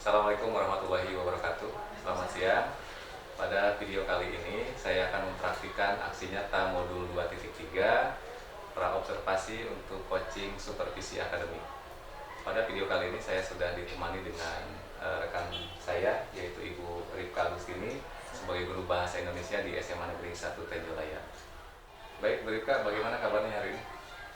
Assalamualaikum warahmatullahi wabarakatuh. Selamat siang. Pada video kali ini saya akan mempraktikkan aksi nyata modul 2.3 praobservasi untuk coaching supervisi akademik. Pada video kali ini saya sudah ditemani dengan rekan saya yaitu Ibu Ripka Agustini sebagai guru bahasa Indonesia di SMA Negeri 1 Tenjolaya. Baik, Bu Ripka, bagaimana kabarnya hari ini?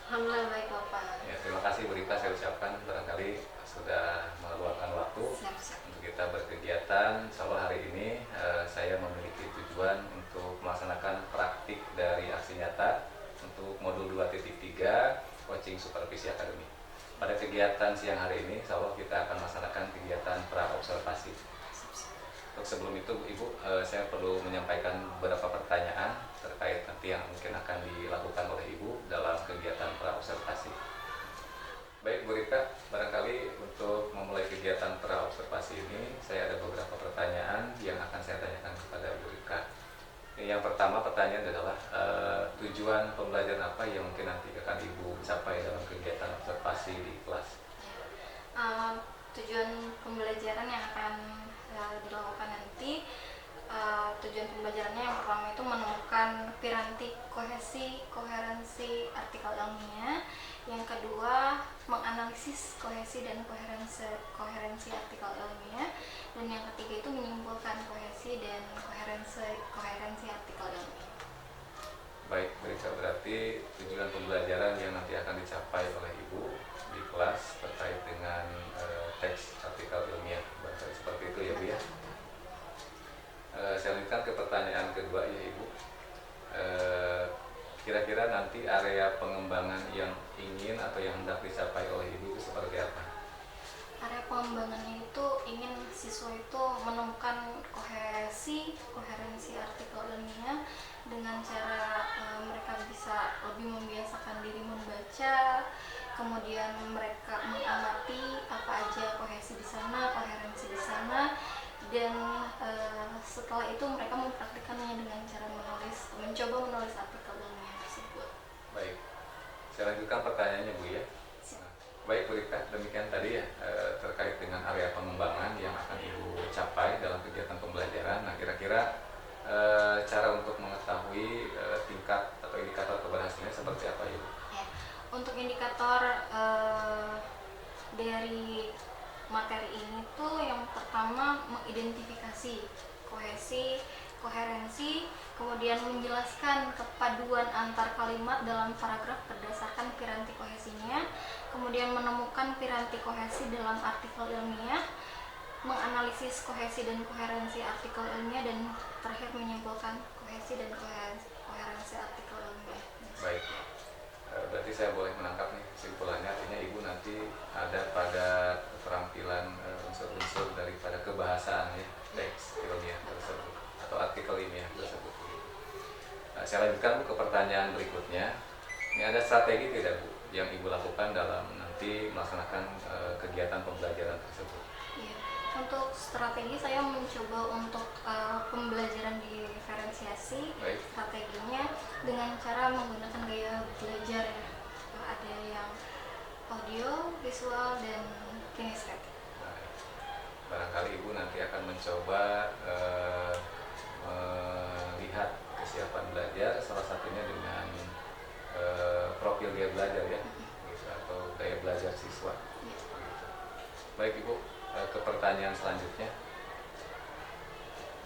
Alhamdulillah baik Bapak. Ya, terima kasih Bu Ripka, saya ucapkan barangkali sudah meluangkan waktu untuk kita berkegiatan. Insya Allah hari ini saya memiliki tujuan untuk melaksanakan praktik dari aksi nyata untuk modul 2.3 coaching supervisi akademik. Pada kegiatan siang hari ini, insya Allah kita akan melaksanakan kegiatan praobservasi. Untuk sebelum itu, Ibu, saya perlu menyampaikan beberapa pertanyaan terkait nanti yang mungkin akan dilakukan oleh Ibu dalam kegiatan praobservasi. Baik, Bu Ripka, barangkali untuk memulai kegiatan praobservasi ini, saya ada beberapa pertanyaan yang akan saya tanyakan kepada Bu Ripka. Yang pertama, pertanyaan adalah tujuan pembelajaran apa yang mungkin nanti akan Ibu capai dalam kegiatan observasi di kelas? Tujuan pembelajaran yang akan dilakukan nanti, tujuan pembelajarannya yang pertama itu menemukan piranti kohesi, koherensi artikel ilmiah. Yang kedua, menganalisis kohesi dan koherensi artikel ilmiah. Dan yang ketiga itu menyimpulkan kohesi dan koherensi artikel ilmiah. Baik, berarti tujuan pembelajaran yang nanti akan dicapai oleh Ibu di kelas terkait dengan teks artikel ilmiah. Seperti itu ya Bu ya. Saya lanjutkan ke pertanyaan kedua ya Ibu. Kira-kira nanti area pengembangan yang ingin atau yang hendak dicapai oleh Ibu itu seperti apa? Area pengembangannya itu ingin siswa itu menemukan koherensi artikel ilmiah dengan cara mereka bisa lebih membiasakan diri membaca, kemudian mereka mengamati apa aja kohesi di sana, koherensi di sana, dan setelah itu mereka mempraktikkannya dengan cara mencoba menulis artikel ilmiah tersebut. Baik, saya lanjutkan pertanyaannya Bu ya. Baik Bu Ripka, demikian tadi ya terkait dengan area pengembangan yang akan Ibu capai dalam kegiatan pembelajaran. Nah, kira-kira cara untuk mengetahui tingkat atau indikator keberhasilannya seperti apa Ibu? Ya, untuk indikator dari materi ini tuh yang pertama mengidentifikasi kohesi, koherensi, kemudian menjelaskan kepaduan antar kalimat dalam paragraf berdasarkan piranti kohesinya, kemudian menemukan piranti kohesi dalam artikel ilmiah, menganalisis kohesi dan koherensi artikel ilmiah, dan terakhir menyimpulkan kohesi dan koherensi artikel ilmiah. Baik, berarti saya boleh menangkap nih kesimpulannya, artinya Ibu nanti ada pada keterampilan unsur-unsur daripada kebahasaan ya, teks ilmiah tersebut atau artikel ilmiah tersebut. Saya lanjutkan ke pertanyaan berikutnya. Ini ada strategi tidak Bu yang Ibu lakukan dalam nanti melaksanakan kegiatan pembelajaran tersebut? Ya, untuk strategi saya mencoba untuk pembelajaran diferensiasi. Baik. Strateginya dengan cara menggunakan gaya belajar ya. Ada yang audio, visual, dan kinestetik. Barangkali Ibu nanti akan mencoba melihat kesiapan belajar, salah satunya dengan profil gaya belajar ya, gitu, atau gaya belajar siswa. Gitu. Baik Ibu, ke pertanyaan selanjutnya.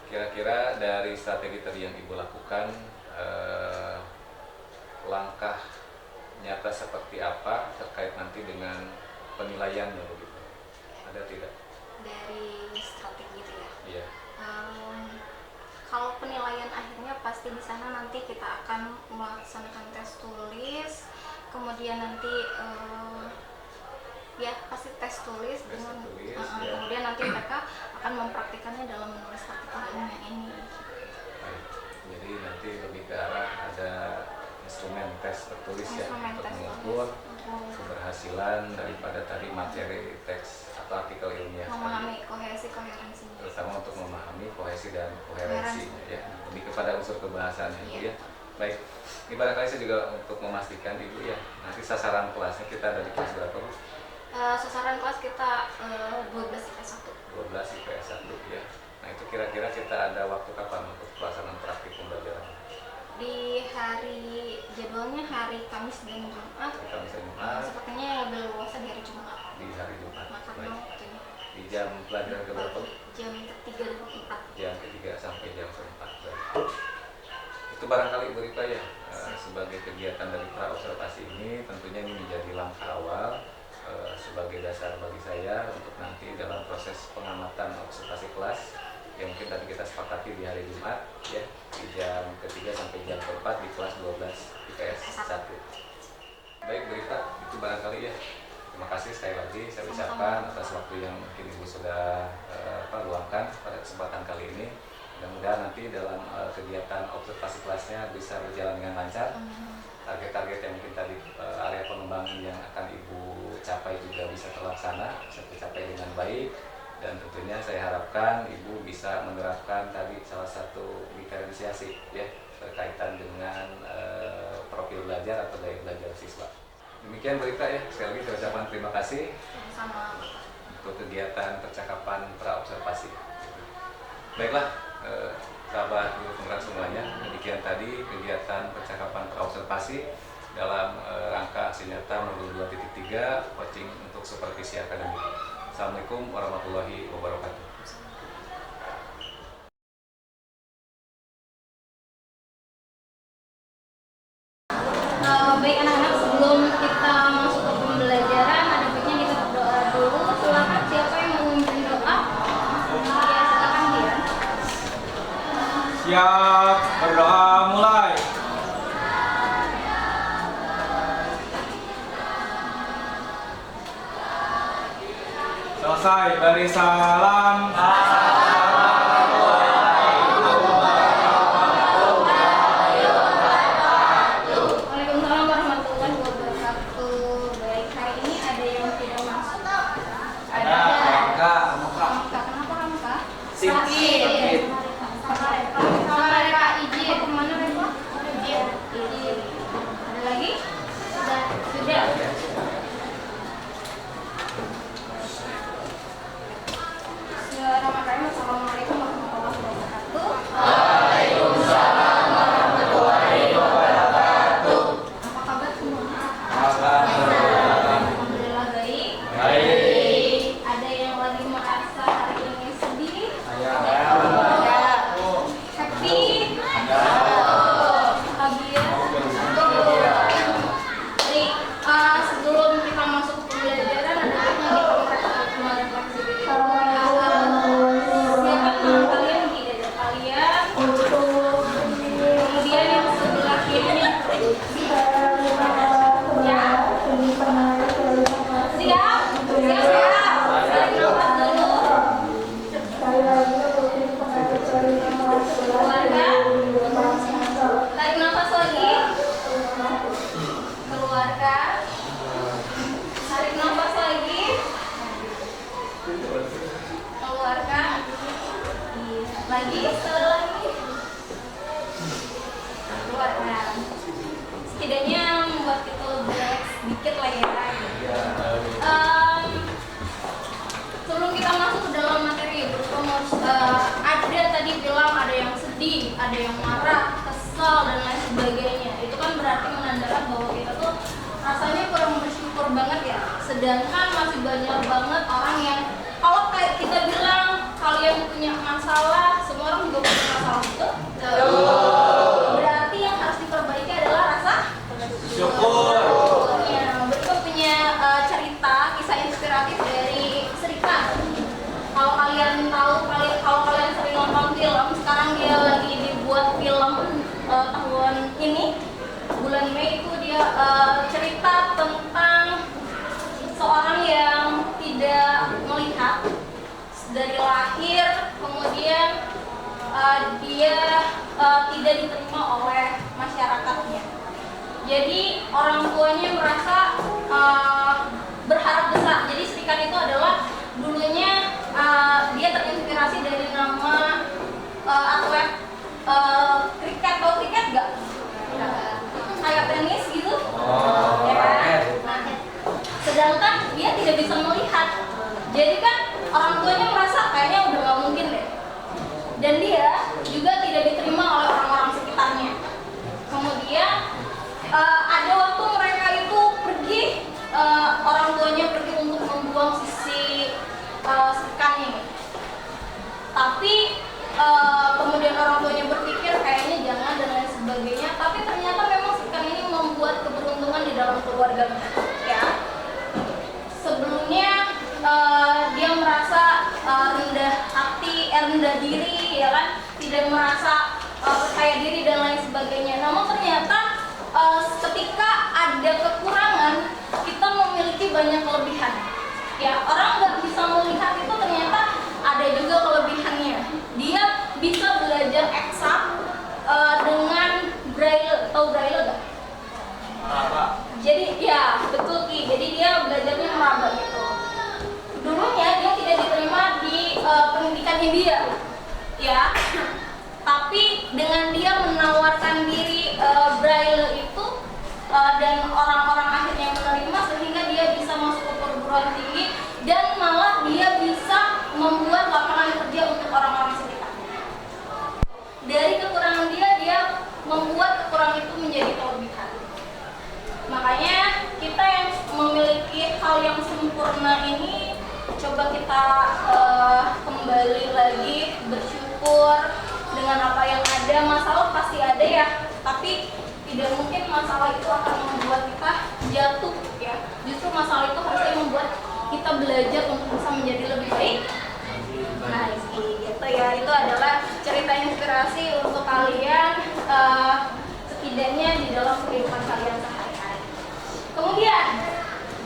Kira-kira dari strategi tadi yang Ibu lakukan, langkah nyata seperti apa terkait nanti dengan penilaiannya begitu? Ada tidak? Dari strategi itu ya. Iya. Kalau penilaian akhirnya pasti di sana nanti kita akan melaksanakan tes tulis, kemudian nanti ya pasti tes tulis dengan ya. kemudian nanti mereka akan mempraktikannya dalam menulis artikel ilmiah ini. Baik. Jadi nanti lebih ke arah ada instrumen tes tertulis ya untuk mengukur keberhasilan daripada tadi materi teks atau artikel ilmiah. Memahami kohesi koherensinya. Terutama untuk memahami kohesi dan koherensinya ya, lebih kepada unsur kebahasaannya Ibu ya. Baik, ini barangkali saya juga untuk memastikan Ibu ya, nanti sasaran kelasnya kita ada di kelas berapa Bu? Sasaran kelas kita 12 IPS 1. 12 IPS 1 ya. Nah itu kira-kira kita ada waktu kapan untuk pelaksanaan praktik pembelajaran? Di jadwalnya hari Kamis dan Jumat. Hari Kamis dan Jumat. Sepertinya yang lebih luas di hari Jumat. Di hari Jumat. Makan Baik. waktunya. Di jam pelajaran keberapa? Jam ketiga dan keempat. Jam ketiga sampai jam keempat. Itu barangkali Ibu Rita ya, sebagai kegiatan dari pra-observasi ini tentunya ini menjadi langkah awal sebagai dasar bagi saya untuk nanti dalam proses pengamatan observasi kelas yang mungkin tadi kita sepakati di hari Jumat ya, di jam ketiga sampai jam keempat di kelas 12 IPS 1. Baik Bu Rita, itu barangkali ya. Terima kasih sekali lagi saya ucapkan atas waktu yang mungkin Ibu sudah luangkan pada kesempatan kali ini. Mudah-mudahan nanti dalam kegiatan observasi kelasnya bisa berjalan dengan lancar. Target-target yang mungkin tadi area pengembangan yang akan Ibu capai juga bisa terlaksana, bisa tercapai dengan baik. Dan tentunya saya harapkan Ibu bisa menerapkan tadi salah satu diferensiasi ya berkaitan dengan profil belajar atau gaya belajar siswa. Demikian berita ya, sekali lagi saya ucapkan terima kasih Sama untuk kegiatan percakapan pra-observasi. Baiklah, sahabat guru penggerak semuanya, demikian tadi kegiatan percakapan pra-observasi dalam rangka aksi nyata modul 2.3 coaching untuk supervisi akademik. Assalamualaikum warahmatullahi wabarakatuh. Baik anak-anak, sebelum kita masuk ke pembelajaran, ada baiknya kita berdoa dulu. Silakan siapa yang mau memimpin doa? Ya, silakan dia. Siap, berdoa mulai. Selesai, beri salam. Waalaikumsalam warahmatullahi wabarakatuh. Baik, hari ini ada yang tidak masuk. Ada. Ramka. Kenapa Ramka? Sakit. Sama Reka izin. Kemana Reka? Izin. Ada lagi? Sudah. Bismillahirrahmanirrahim. Assalamualaikum warahmatullahi wabarakatuh. Waalaikumsalam warahmatullahi wabarakatuh. Apa kabar semuanya? Alhamdulillah. Alhamdulillah baik. Baik. Ada yang lagi merasa hari ini sedih? Saya Ada. Happy? ada. Bahagia? Baik, sebelum kita masuk ke pembelajaran ada baiknya kita merefleksi diri dulu. Siapa teman kalian di dada kalian? Kemudian yang sebelah kirinya. Ya. Siap? Siap? Tarik nafas dulu. Keluarga. Tarik nafas lagi. Keluarga. Tarik nafas lagi. Keluarga. Lagi, sekali lagi. Keluarga. Setidaknya membuat kita lebih relax sedikit lah ya. Sebelum kita masuk ke dalam materi, ada tadi bilang ada yang sedih, ada yang marah, kesal dan lain sebagainya. Itu kan berarti menandakan bahwa kita tuh rasanya kurang bersyukur banget ya. Sedangkan masih banyak banget orang yang kalau kayak kita bilang kalian punya masalah, semua orang juga punya masalah itu. Berarti yang harus diperbaiki adalah rasa Syukur. ya. Berikut punya cerita kisah inspiratif dari Serika. Kalau kalian tahu, kalau kalian sering nonton film, sekarang dia lagi dibuat film tahun ini bulan Mei itu dia cerita tentang seorang yang tidak melihat dari lahir, kemudian dia tidak diterima oleh masyarakatnya. Jadi orang tuanya merasa berharap besar. Jadi Serikan itu adalah dulunya dia terinspirasi dari nama atlet kriket. Tahu kriket nggak? Kayak tenis gitu. Ya kan? Nah, sedangkan dia tidak bisa melihat. Jadi kan orang tuanya merasa kayaknya udah nggak mungkin deh, dan dia juga tidak diterima oleh orang-orang sekitarnya. Kemudian ada waktu mereka itu pergi, orang tuanya pergi untuk membuang sisi ikannya, tapi kemudian orang tuanya berpikir kayaknya jangan dan lain sebagainya, tapi ternyata memang ikan ini membuat keberuntungan di dalam keluarganya. Ya, sebelumnya dia merasa rendah hati, rendah diri, ya kan, tidak merasa percaya diri dan lain sebagainya. Namun ternyata ketika ada kekurangan, kita memiliki banyak kelebihan. Ya, orang nggak bisa melihat itu ternyata ada juga kelebihannya. Dia bisa belajar eksak dengan braille. Tahu braille nggak? Jadi ya betul Ki. Jadi dia belajarnya meraba gitu. Dulunya dia tidak diterima di pendidikan India, ya. Tapi dengan dia menawarkan diri braille itu dan orang-orang akhirnya menerima, sehingga dia bisa masuk ke perguruan tinggi dan malah dia bisa membuat lapangan kerja untuk orang-orang sekitar. Dari kekurangan dia membuat kekurangan itu menjadi kelebihan. Makanya kita yang memiliki hal yang sempurna ini, coba kita kembali lagi bersyukur dengan apa yang ada. Masalah pasti ada ya, tapi tidak mungkin masalah itu akan membuat kita jatuh ya. Justru masalah itu harusnya membuat kita belajar untuk bisa menjadi lebih baik. Nah, gitu ya. Itu adalah cerita inspirasi untuk kalian, setidaknya di dalam kehidupan kalian sehari-hari. Kemudian,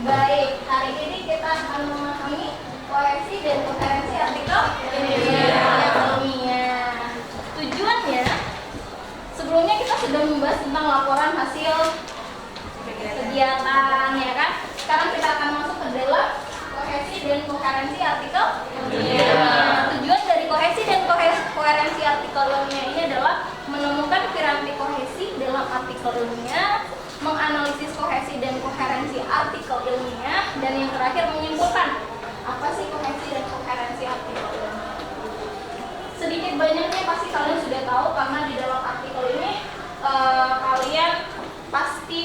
baik, hari ini kita akan memahami kohesi dan koherensi artikel ilmiah. Tujuannya, sebelumnya kita sudah membahas tentang laporan hasil kegiatan, ya kan? Sekarang kita akan masuk ke dalam kohesi dan koherensi artikel ilmiah. Tujuan dari kohesi dan koherensi artikel ilmiah ini adalah menemukan piranti kohesi dalam artikel ilmiah, menganalisis kohesi dan koherensi artikel ilmiah, dan yang terakhir menyimpulkan apa sih kohesi dan koherensi artikel ilmiah. Sedikit banyaknya pasti kalian sudah tahu, karena di dalam artikel ini kalian pasti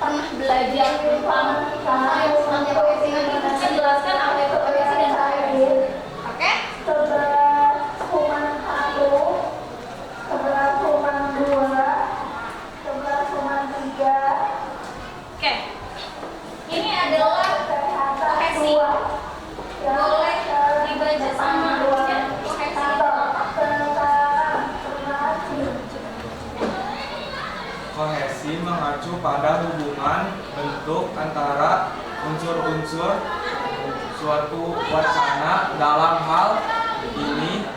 pernah belajar tentang apa yang namanya kohesi. Nanti kita jelaskan apa itu kohesi dan koherensi. Oke? 11,2, 11,3. Oke. Ini adalah kohesi. Boleh dibaca sama ya, kohesi. Kohesi mengacu pada hubungan bentuk antara unsur-unsur suatu wacana dalam hal ini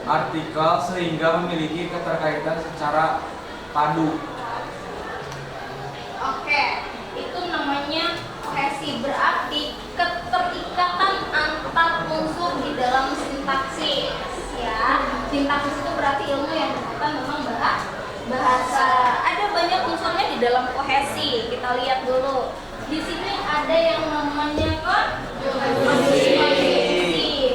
artikel sehingga memiliki keterkaitan secara padu. Oke, itu namanya kohesi, berarti keterikatan antar unsur di dalam sintaksis. Ya, sintaksis itu berarti ilmu yang berkaitan memang bahasa. Ada banyak unsurnya di dalam kohesi. Kita lihat dulu. Di sini ada yang namanya konjungsi.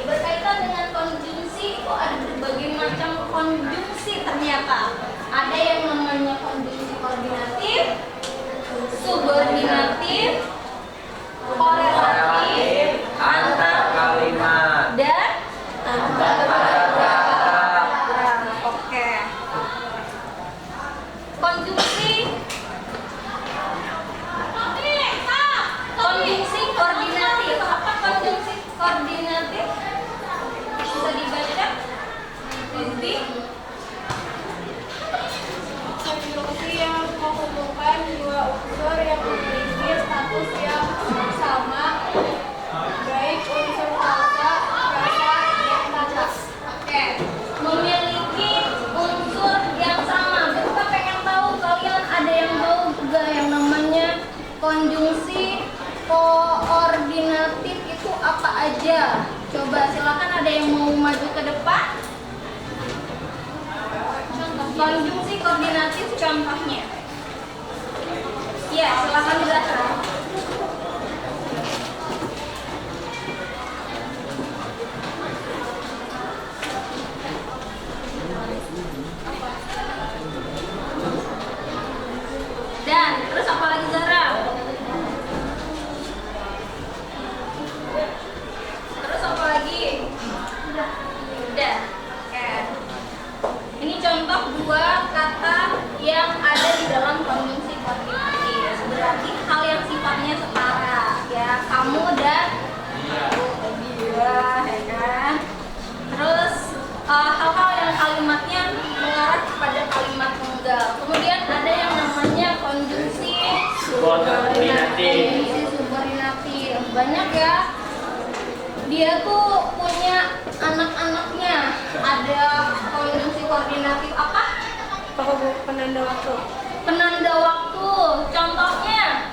Berkaitan dengan konjungsi, kok ada berbagai macam konjungsi ternyata. Ada yang namanya konjungsi koordinatif, subordinatif, korelatif, antar kalimat, dan antar kata. Oke. Konjungsi koordinatif. Apa konjungsi koordinatif? Bisa dibaca? Rizbi? Konjungsi yang menghubungkan dua unsur yang memiliki status yang sama, baik unsur kata, rasa, dan tanda. Oke. Memiliki unsur yang sama. Kita pengen tahu, kalian ada yang tahu juga yang namanya konjungsi koordinatif itu apa aja? Coba silakan, ada yang mau maju ke depan. Konjungsi koordinatif contohnya. Ya, silakan Zahra. Ini contoh dua kata yang ada di dalam konjungsi koordinatif. Berarti hal yang sifatnya setara, ya, kamu dan dia, ya kan? Terus hal-hal yang kalimatnya mengarah kepada kalimat tunggal. Kemudian ada yang namanya konjungsi subordinatif. Banyak ya. Dia tuh punya anak-anaknya. Ada konjungsi koordinatif apa? Penanda waktu. Penanda waktu. Contohnya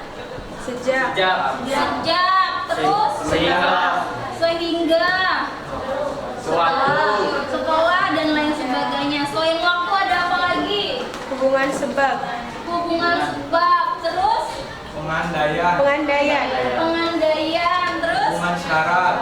Sejak. sejak, terus sehingga, setelah dan lain sebagainya. Selain waktu ada apa lagi? Hubungan sebab. Hubungan sebab, terus Pengandaian. terus hubungan syarat,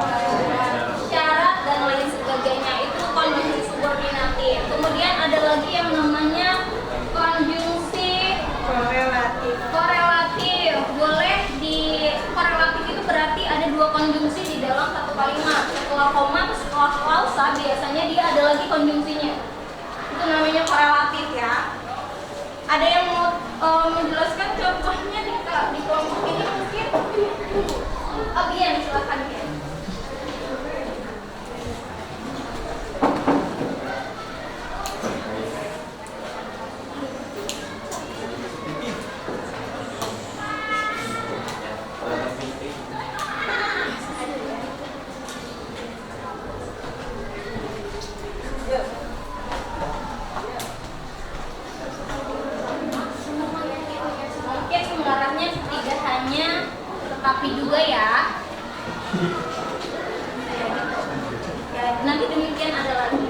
syarat dan lain sebagainya. Itu konjungsi subordinatif. Kemudian ada lagi yang namanya konjungsi Korelatif. korelatif. Boleh di korelatif itu berarti ada dua konjungsi di dalam satu kalimat. Setelah koma, setelah klausa, biasanya dia ada lagi konjungsinya. Itu namanya korelatif ya. Ada yang mau menjelaskan contohnya di kelompok ini mungkin? Bian, silakan Bian. Mungkin mengarahnya tidak hanya tetapi juga ya. Ya, nanti demikian ada lagi.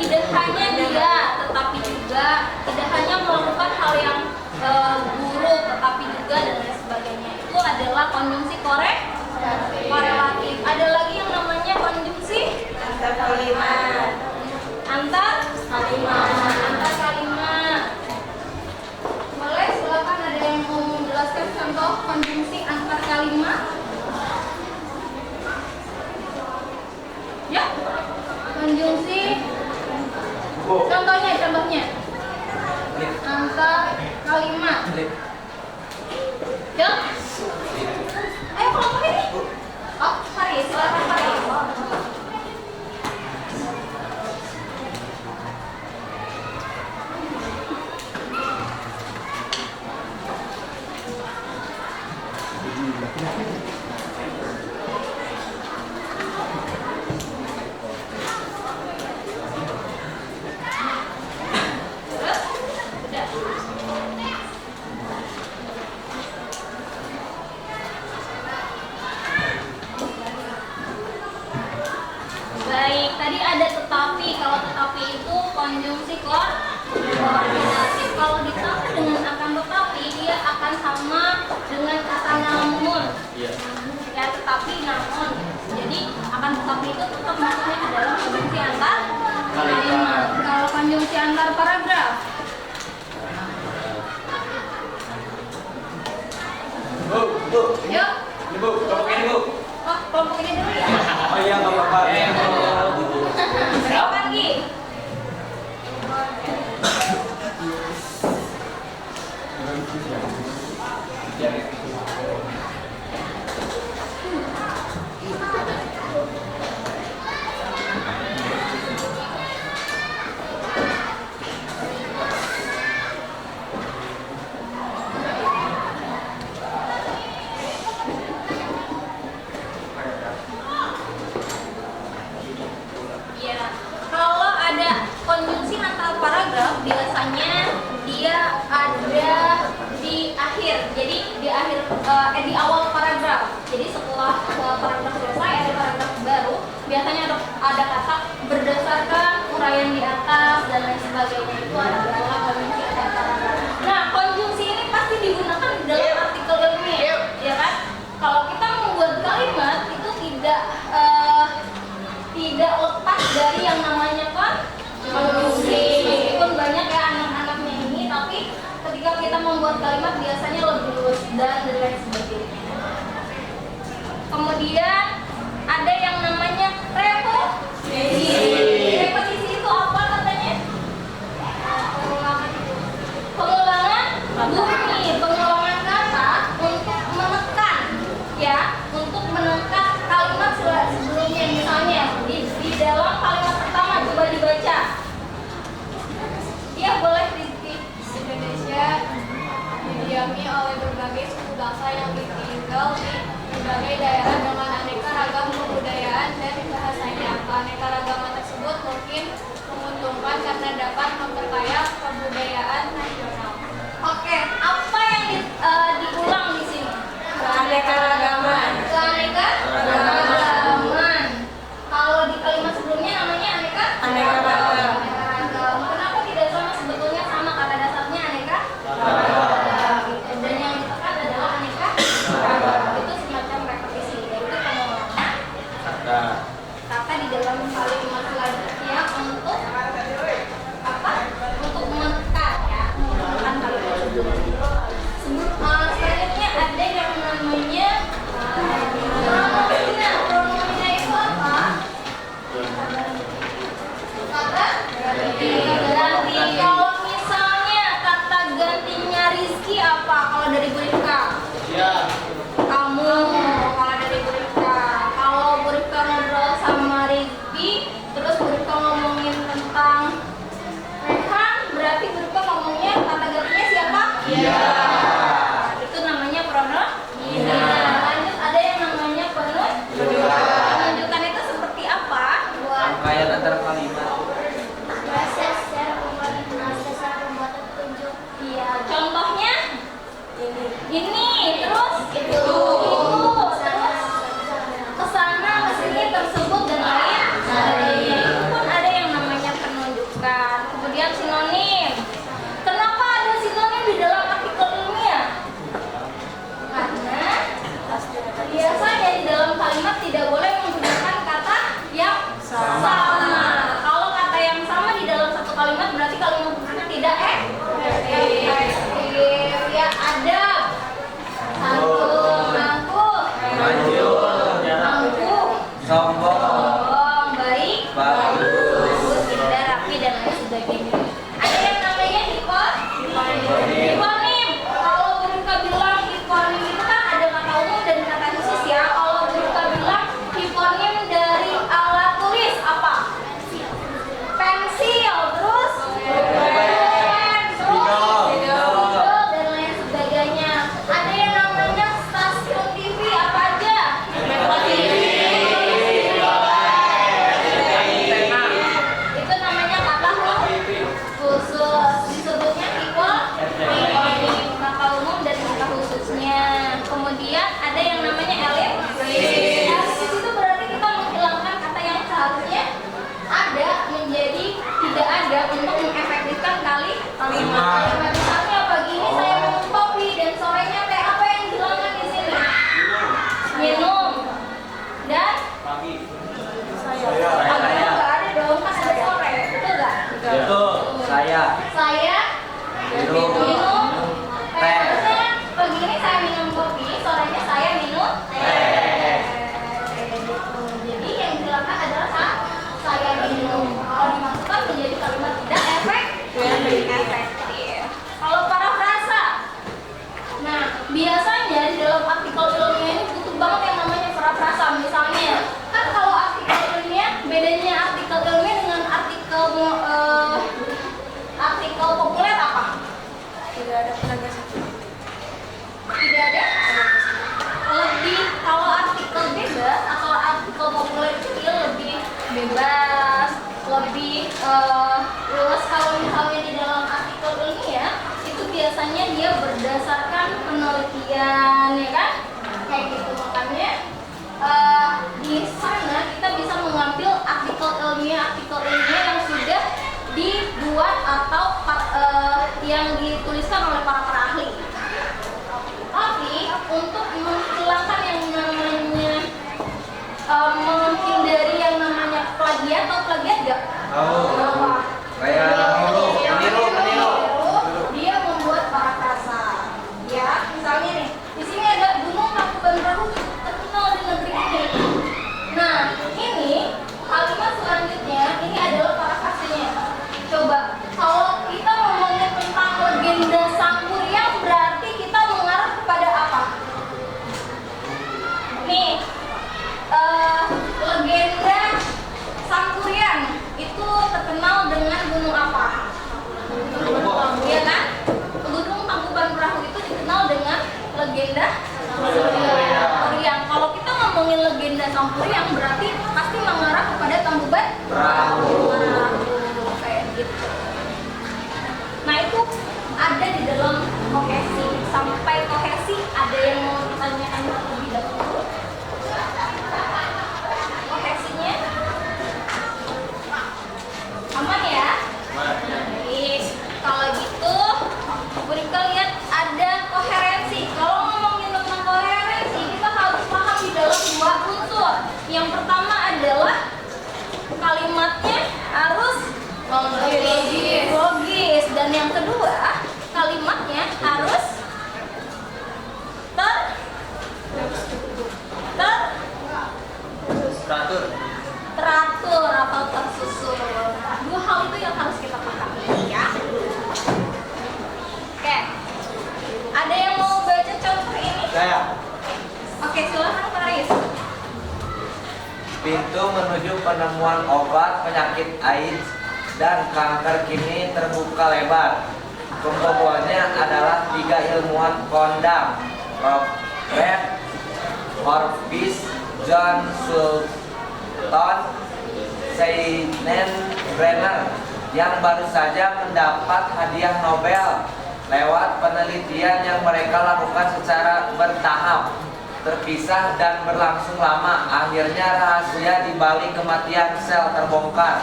Tidak hanya dia, tetapi juga tidak hanya melakukan hal yang buruk, tetapi juga dan lain sebagainya. Itu adalah konjungsi korelatif. Ada lagi yang namanya konjungsi Antar kalimat. antar kalimat. Boleh, silakan ada yang mau menjelaskan contoh konjungsi antar kalimat? Ya, konjungsi. Contohnya antar kalimat. Ya. Ayo kelompok ini. Oh, Faris, silakan Faris. Baik, tadi ada tetapi. Kalau tetapi itu konjungsi koordinatif. Kalau ditambah dengan akan tetapi, dia akan sama dengan kata namun. Ya, tetapi namun. Jadi akan tetapi itu tetap masuknya ke dalam konjungsi antar kalimat. Kalau konjungsi antar paragraf, yuk. Oh, kelompok ini dulu ya. oh iya nggak apa-apa. Silakan Gi. Iya. Kalau ada konjungsi antar paragraf, biasanya dia ada di akhir. Jadi di awal paragraf. Jadi setelah paragraf selesai ada paragraf baru. Biasanya ada kata berdasarkan uraian di atas dan lain sebagainya. Itu adalah konjungsi antar paragraf. Nah, konjungsi ini pasti digunakan di dalam artikel ilmiah, ya kan? Kalau kita membuat kalimat itu tidak lepas dari yang namanya konjungsi. Meskipun banyak ya anak-anaknya ini, tapi ketika kita membuat kalimat biasanya lebih luas dan lain sebagainya. Kemudian ada yang namanya repetisi. Repetisi itu apa katanya? dapat memperkaya kebudayaan nasional. Oke, apa yang diulang di sini? Keanekaragaman. Keanekaragaman. Kalau di kalimat sebelumnya namanya aneka? Aneka ragam. Kenapa tidak sama? Sebetulnya sama, kata dasarnya aneka. Dan yang ditekan adalah aneka. Itu semacam repetisi, yaitu pengulangan kata di dalam kalimat selanjutnya untuk apa? Untuk menekan ya, menekan kalimat sebelumnya. Selanjutnya ada yang namanya pronomina. Pronomina itu apa? Kata ganti. Kalau misalnya kata gantinya Rizky apa? Kalau dari Bu Rifka? Kamu. Kalau dari Bu Rifka. Kalau Bu Rifka ngobrol sama Rizky, terus Bu Rifka ngomongin tentang Rehan, berarti Bu Rifka ngomongnya kata gantinya siapa? Itu namanya pronomina. Lanjut, ada yang namanya penunjukan. Penunjukan itu seperti apa? Rangkaian antar kalimat. Proses secara pembuatan petunjuk. Iya, contohnya ini, terus itu, terus kesana, kesini, tersebut dan lain. Itu pun ada yang namanya penunjukan. Kemudian sinonim. Kenapa ada sinonim di dalam artikel ilmiah? Karena biasanya di dalam kalimat tidak boleh menggunakan kata yang sama. Kalau kata yang sama di dalam satu kalimat berarti kalimat itu tidak efektif. Ya, adab, santun, angkuh, angkuh, Sombong. baik, bagus, indah, rapi dan lain sebagainya. Ada yang namanya hiponim. Kalau Burika bilang hiponim itu kan ada kata umum dan kata khusus ya. Kalau Burika bilang hiponim dari alat tulis apa? Pensil, terus pen, terus spidol dan lain sebagainya. Ada yang namanya stasiun TV apa aja? Itu namanya kata khusus, disebutnya hiponim, kata umum dan kata khususnya. Kemudian ada yang namanya elipsis. Elipsis itu berarti kita menghilangkan kata yang seharusnya ada menjadi tidak ada untuk mengefektifkan kalimat. Misalnya pagi ini saya minum kopi dan sorenya teh, apa yang dihilangkan di sini? Minum. Dan saya nggak ada dong, kan ada sore, betul nggak? Betul. Saya minum teh. Maksudnya pagi ini saya minum kopi, sorenya saya minum teh. Gitu. Jadi yang dihilangkan adalah saya minum. Kalau dimasukkan menjadi kalimat tidak efektif. Kalau parafrasa, nah biasanya di dalam artikel ilmiah ini butuh banget yang namanya parafrasa. Misalnya, kan kalau artikel ilmiah, bedanya artikel ilmiah dengan artikel populer apa? Tidak ada penegasan. Tidak ada. Lebih, kalau artikel bebas atau artikel populer itu dia lebih bebas, lebih luas. Kalau misalnya di dalam artikel ilmiah itu biasanya dia berdasarkan penelitian, ya kan? Kayak gitu. Makanya di sana kita bisa mengambil artikel ilmiah yang sudah dibuat atau yang dituliskan oleh para ahli. Tapi untuk menghilangkan yang namanya menghindari yang namanya plagiat, atau plagiat gak? Kayak meniru. Dia membuat parafrasa. Ya, misalnya nih, di sini ada Gunung Tangkuban Perahu terkenal di negeri ini. Nah, ini kalimat selanjutnya ini adalah parafrasenya. Coba, kalau kita ngomongin tentang legenda Sangkuriang, berarti kita mengarah kepada apa? Nih, legenda Sangkuriang itu terkenal dengan gunung apa? kohesi. Sampai kohesi ada yang mau ditanyakan terlebih dahulu? Kohesinya aman ya? Baik. Kalau gitu, Burika lihat ada koherensi. Kalau ngomongin tentang koherensi, kita harus paham di dalam dua unsur. Yang pertama adalah kalimatnya harus logis, dan yang kedua kalimatnya harus teratur atau tersusun. Dua hal itu yang harus kita pahami ya. Oke, ada yang mau baca contoh ini? Saya. Oke, silakan Pak Rais. Pintu menuju penemuan obat penyakit AIDS dan kanker kini terbuka lebar. Pembawaannya adalah 3 ilmuwan kondang, Robert Orvis, John Sultan, Seinen Brenner, yang baru saja mendapat hadiah Nobel lewat penelitian yang mereka lakukan secara bertahap, terpisah dan berlangsung lama. Akhirnya rahasia di balik kematian sel terbongkar.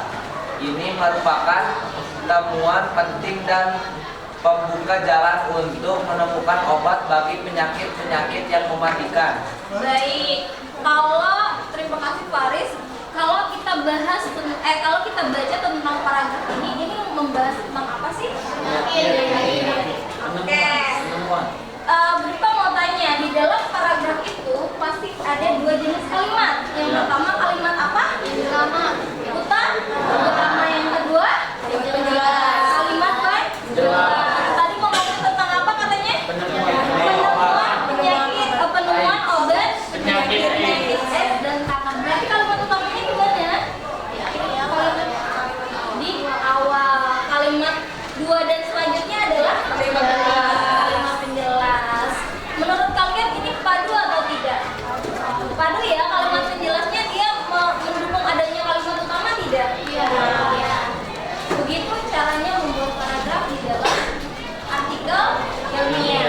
Ini merupakan temuan penting dan pembuka jalan untuk menemukan obat bagi penyakit-penyakit yang mematikan. Baik, kalau terima kasih Faris. Kalau kita kalau kita baca tentang paragraf ini membahas tentang apa sih? Oke. Berita mau tanya, di dalam paragraf itu pasti ada 2 jenis kalimat. Yang pertama kalimat apa? Utama. Utama. Yang kedua? Jelas. Kalimat baik? Jelas. Tadi mau ngomong tentang apa katanya? Penemuan obat penyakit AIDS dan kanker. Berarti kalimat utamanya gimana? Di awal. Kalimat 2 dan selanjutnya adalah kalimat penjelas. Menurut kalian ini padu atau tidak? Padu ya, kalimat penjelasnya dia mendukung adanya kalimat utama tidak? Iya. Begitu caranya membuat paragraf di dalam artikel ilmiah.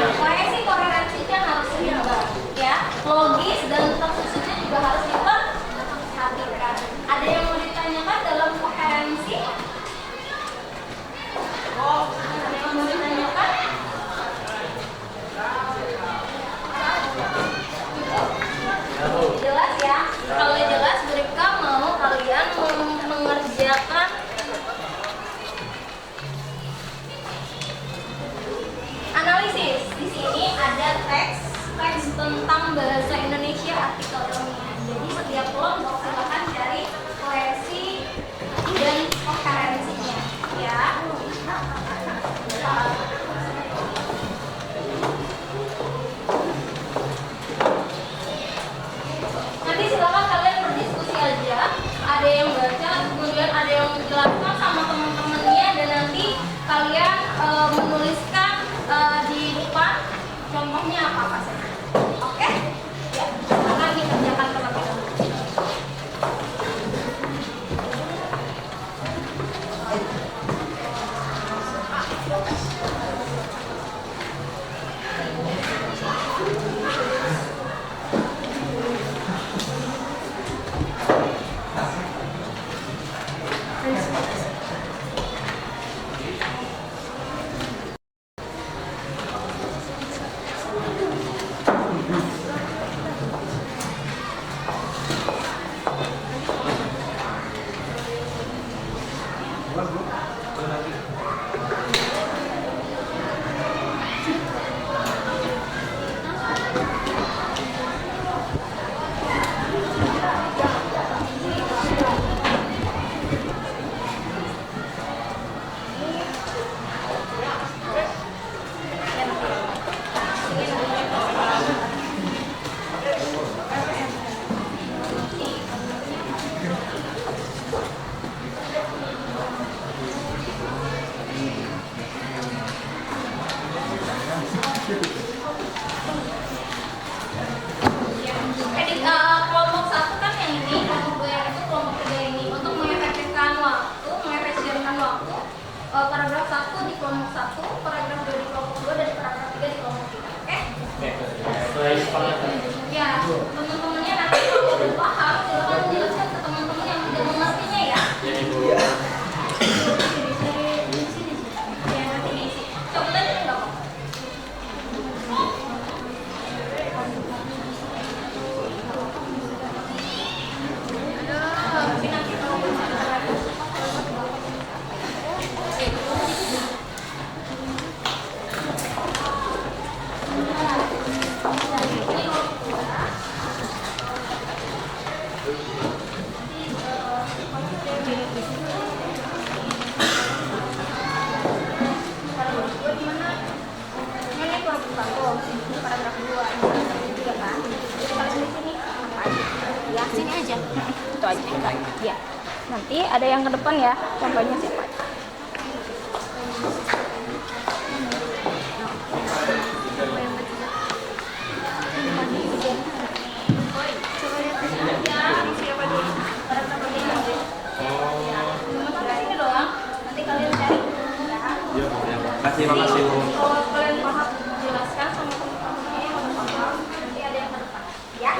Koherensinya harus seimbang, ya. Logis dan tersusunnya juga harus diperhatikan. Ada yang mau ditanyakan dalam koherensi? Ada yang mau ditanyakan? Jelas ya? Kalau jelas, mereka mau kalian mengerjakan analisis. Di sini ada teks tentang bahasa Indonesia artikel ilmiah. Jadi setiap kelompok silakan cari kohesi dan koherensinya, ya. Nanti silakan kalian berdiskusi aja. Ada yang baca, kemudian ada yang menjelaskan sama teman-temannya, dan nanti kalian menuliskan di depan contohnya apa saja. Oke? Ya, silakan dikerjakan terlebih dahulu. Kelompok 1 kan yang ini, kelompok 2 yang itu, kelompok 3 ini. Untuk mengefektifkan waktu, mengefisienkan waktu, paragraf 1 di kelompok 1, paragraf 2 di kelompok 2, dan paragraf Ya, teman-temannya nanti kalau udah paham silakan menjelaskan ke teman-teman yang tidak mengertinya ya. Iya. Di sini. Ya, nanti diisi. Coba tadi enggak kok. Tapi nanti kalau Ya, sini aja. Itu aja. Ya. Nanti ada yang ke depan ya. Contohnya siapa? ini doang. Nanti kalian cari. Makasih Bu. Kalau kalian paham, jelaskan sama teman-temannya yang udah paham. Nanti ada yang ke depan. Ya.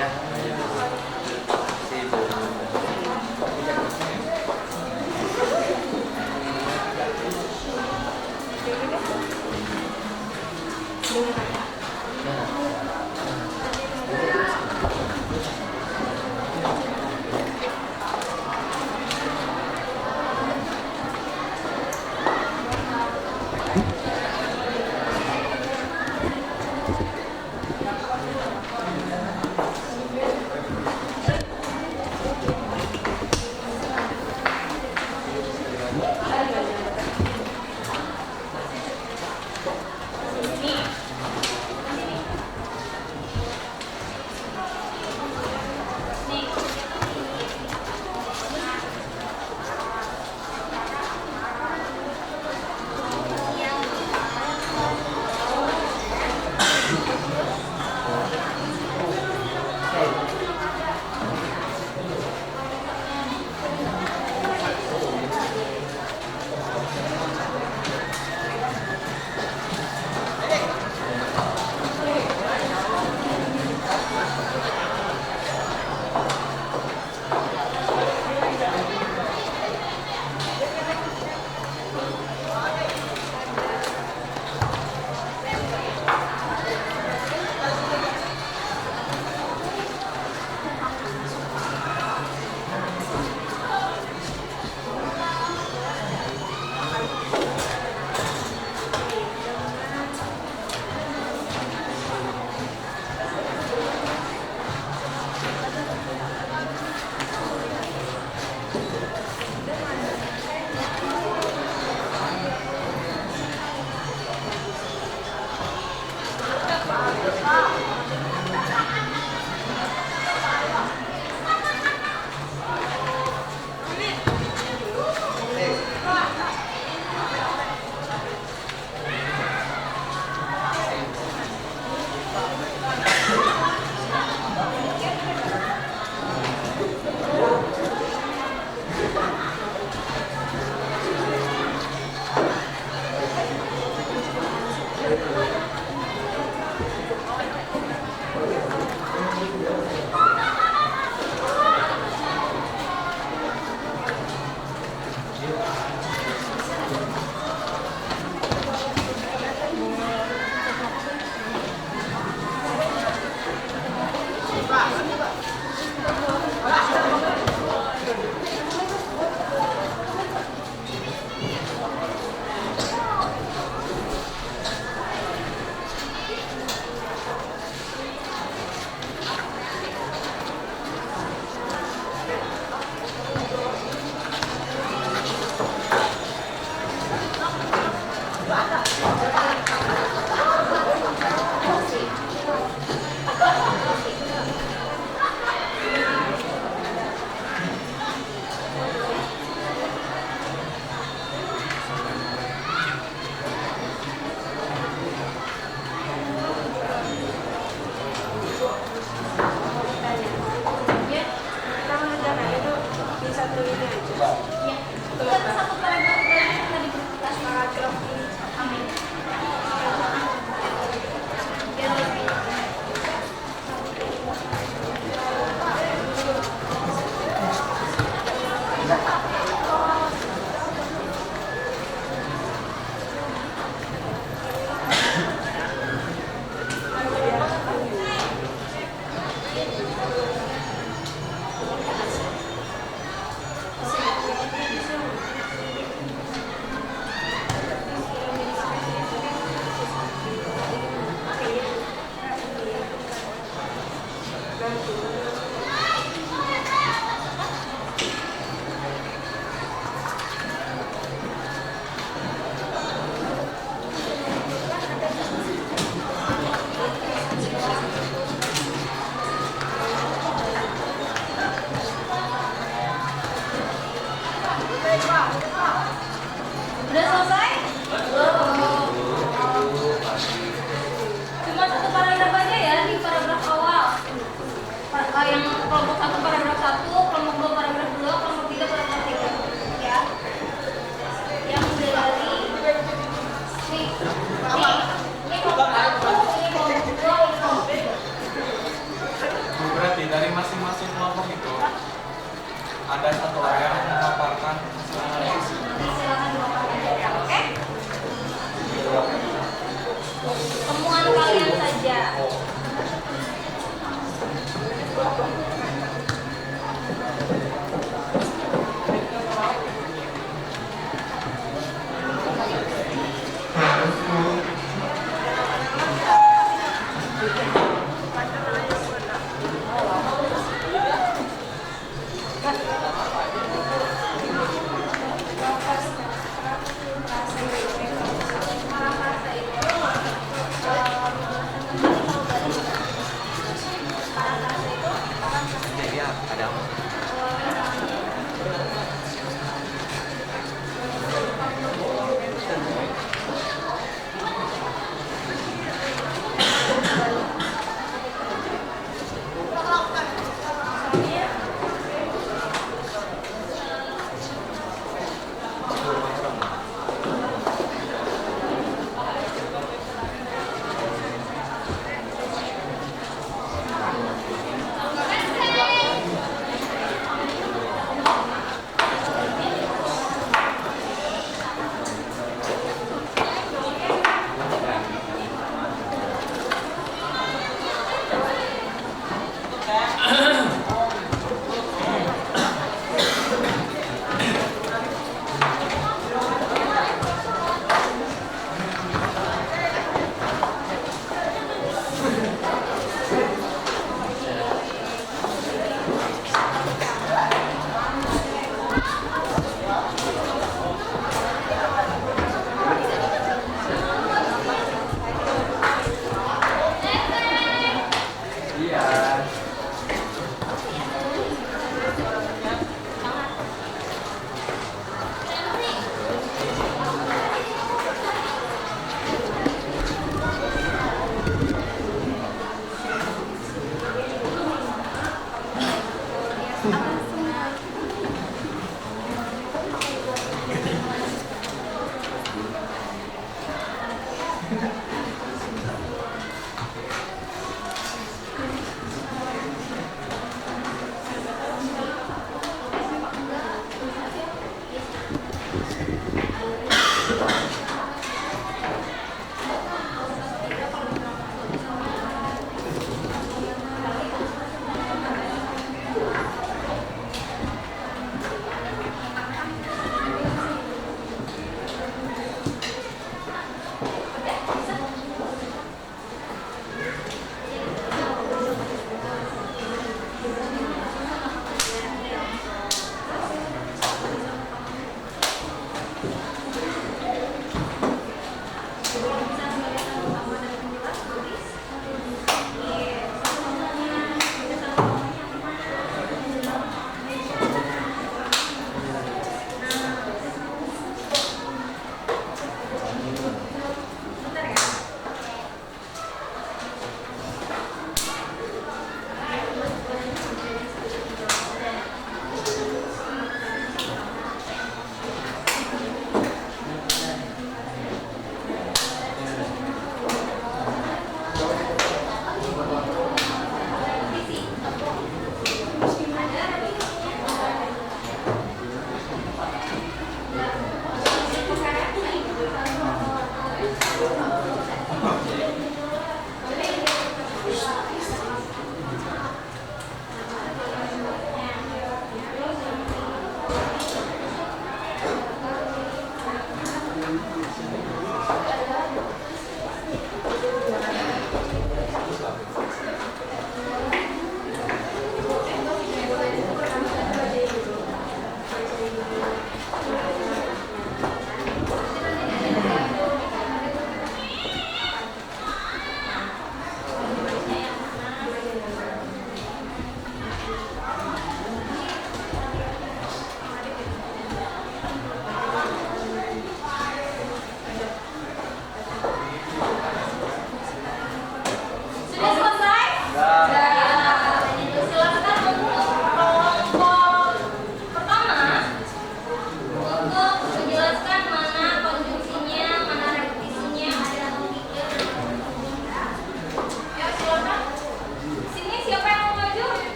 Satu ini aja. Satu paragraf yang tadi kita paragraf ini.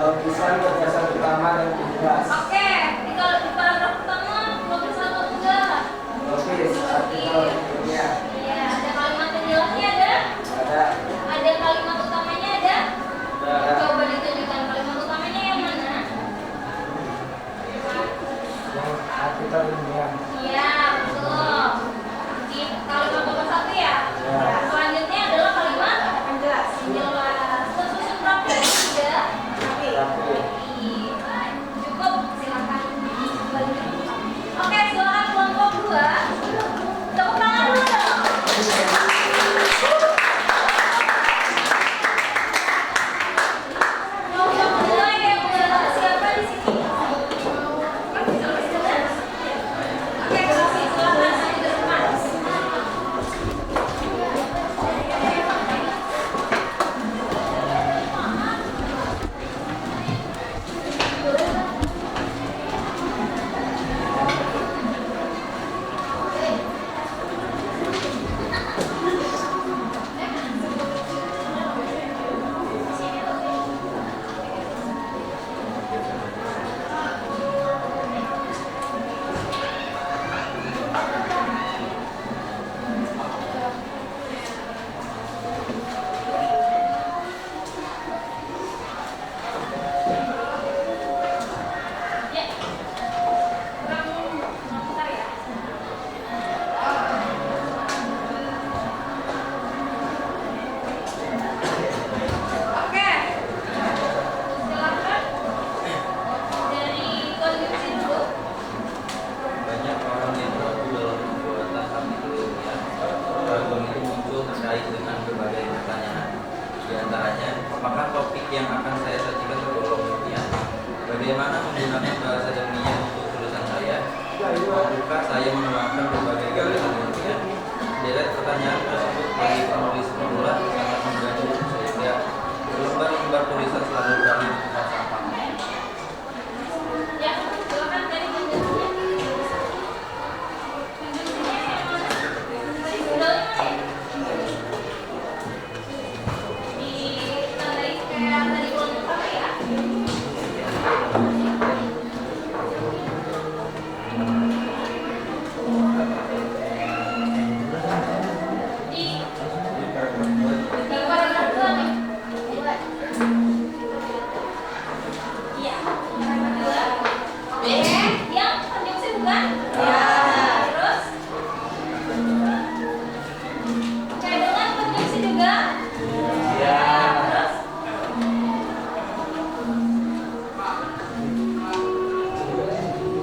Lukisan berdasar utama dan tugas. Oke, di paragraf pertama lukis atau enggak? Lukis artikel ilmiah. Iya, ada kalimat penjelasnya ada? Ada. Ada kalimat utamanya ada? Ada. Coba ditunjukkan kalimat utamanya yang mana? Artikel ilmiah. Iya, betul. Di kalimat nomor 1 ya? Ya. Selanjutnya adalah kalimat Penjelas. penjelas. Di antaranya, apakah topik yang akan saya sajikan tergolong ilmiah? Bagaimana menggunakan bahasa ilmiah untuk tulisan saya? Mampukah saya menuangkan berbagai gagasan ilmiah? Deret pertanyaan tersebut bagi penulis pemula sangat mengganggu sehingga lembar-lembar tulisan selalu berada di tempat sampah. Ya, silakan dari penjelasannya. Ditandai kayak tadi ulang apa ya? Di paragraf 2 nih. Iya, paragraf 2. Oke, yang konjungsi bukan? Ya. Terus? Oke, dengan konjungsi juga? Ya. Terus?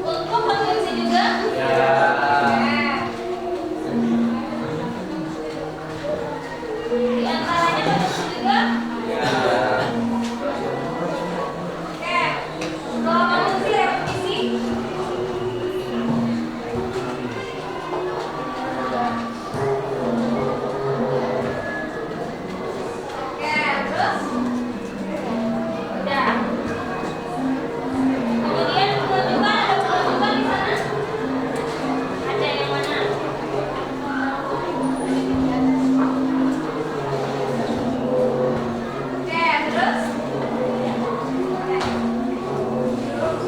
Untuk konjungsi juga? Ya. Di antaranya konjungsi juga? Oke, kalau konjungsi repetisi? Oke, terus? Udah. Kemudian penunjukan, ada penunjukan di sana? Ada yang mana? Oke, terus?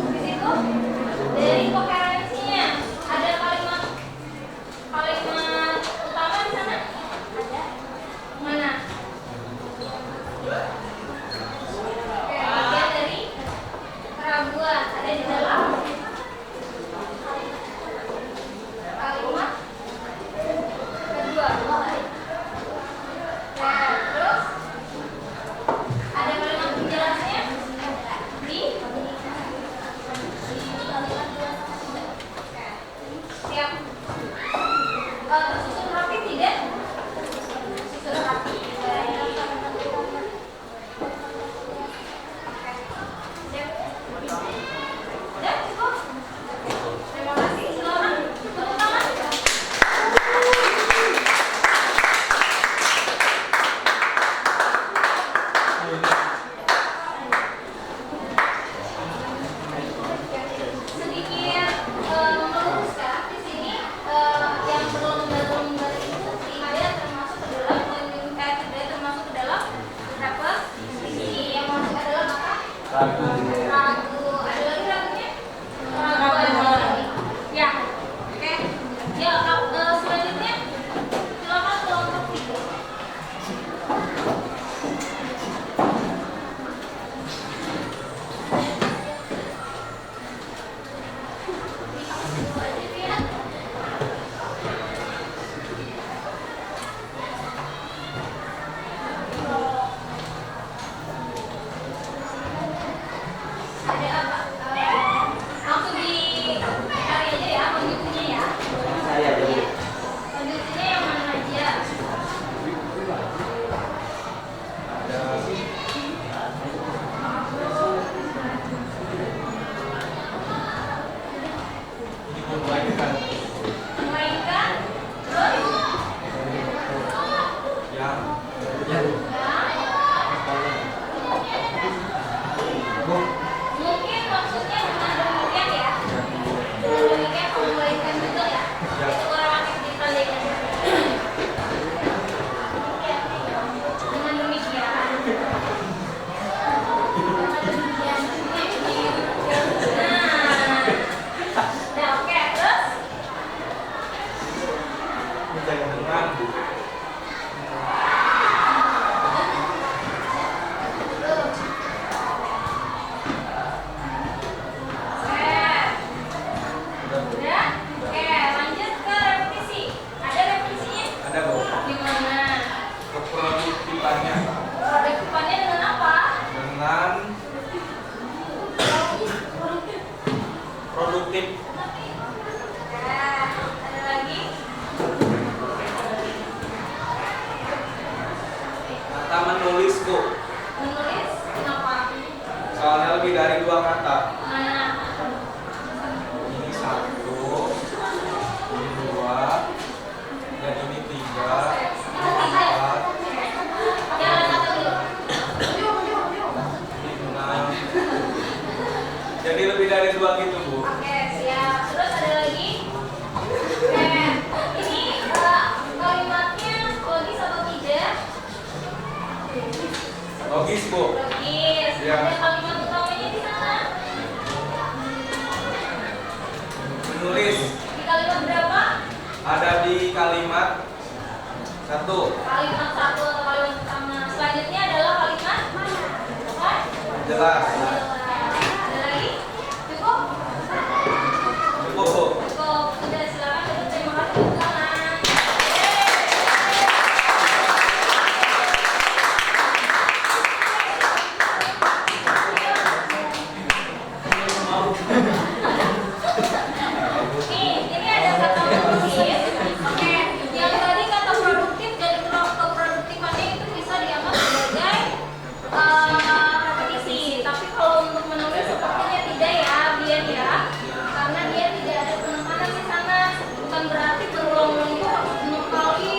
Di situ dari koherensinya ada kalimat utama di sana? Ada. Mana? Oke, bagian dari keraguan ada di dalam kalimat kedua. Oke, terus ada kalimat penjelasnya di siap. Tersusun rapi tidak? Tersusun rapi. Siap. Udah cukup? Terima kasih. Silakan tepuk tangan. Sedikit meluruskan di sini yang berlomba-lomba itu tidak termasuk ke dalam tidak termasuk ke dalam berapa? Di sini yang masuk adalah apa? Ragu. Ada lagi ragunya? Ragu ada lagi. Ya. Oke. Ya, selanjutnya silakan kelompok 3. Ada apa? Langsung dicari aja ya konjungsinya ya. Saya dulu. Konjungsinya yang mana aja? Melainkan, terus? Ya. Ya. Bu, Mungkin maksudnya dengan demikian ya. Dengan demikian melainkan betul ya. Itu kurang lebih ditandaikan. Dengan demikian. Nah, oke, terus? jangan mengganggu. Bu. Menulis kenapa? Soalnya lebih dari 2 kata. Mana? Ini 1, ini 2, dan ini 3, ini 4, Jangan kata dulu. ini 6. Jadi lebih dari 2 gitu, Bu. Oke, siap. Terus ada lagi? Ini kalimatnya logis atau tidak? Logis, Bu. Logis. Iya. Ada kalimat utamanya di sana? Menulis Di kalimat berapa? ada di kalimat 1. Kalimat 1 atau kalimat pertama. Selanjutnya adalah kalimat apa? Jelas. Ada lagi? Cukup? Cukup, Bu. Cukup. Sudah, silakan duduk. Terima kasih. Silakan. Nih, ini ada kata produktif. Oke, yang tadi kata produktif dan keproduktifannya itu bisa dianggap sebagai repetisi. Tapi kalau untuk menulis sepertinya tidak ya, Bian ya, karena dia tidak ada penekanan di sana. Bukan berarti berulang-ulang itu harus 6 kali,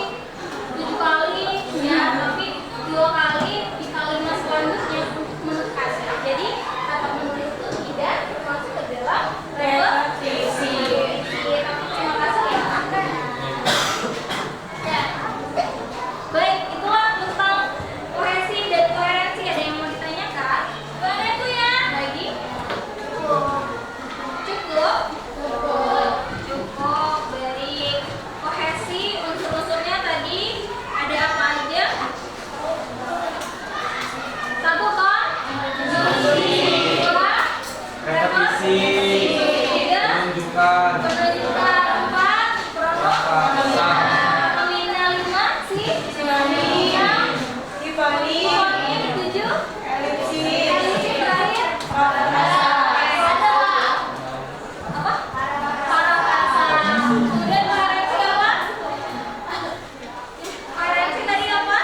7 kali, ya, tapi 2 kali di kalimat selanjutnya untuk menekan. Jadi kata menulis itu tidak termasuk ke dalam repetisi. Tapi terima kasih ya. Ya. Baik, itulah tentang kohesi dan koherensi. Ada yang mau ditanyakan? Boleh Bu ya? Lagi? Cukup. Cukup? Cukup. Dari kohesi unsur-unsurnya tadi ada apa aja? 1 toh? Dua. Repetisi, Tiga. menunjukkan, Penunjukan 4. Praprasa. Pembina 5. Sinoniam. Tivoli, Yang 7. elipsis, Elipsis terakhir. Ada apa? Parafrasa. Kemudian koherensi apa? Koherensi tadi apa?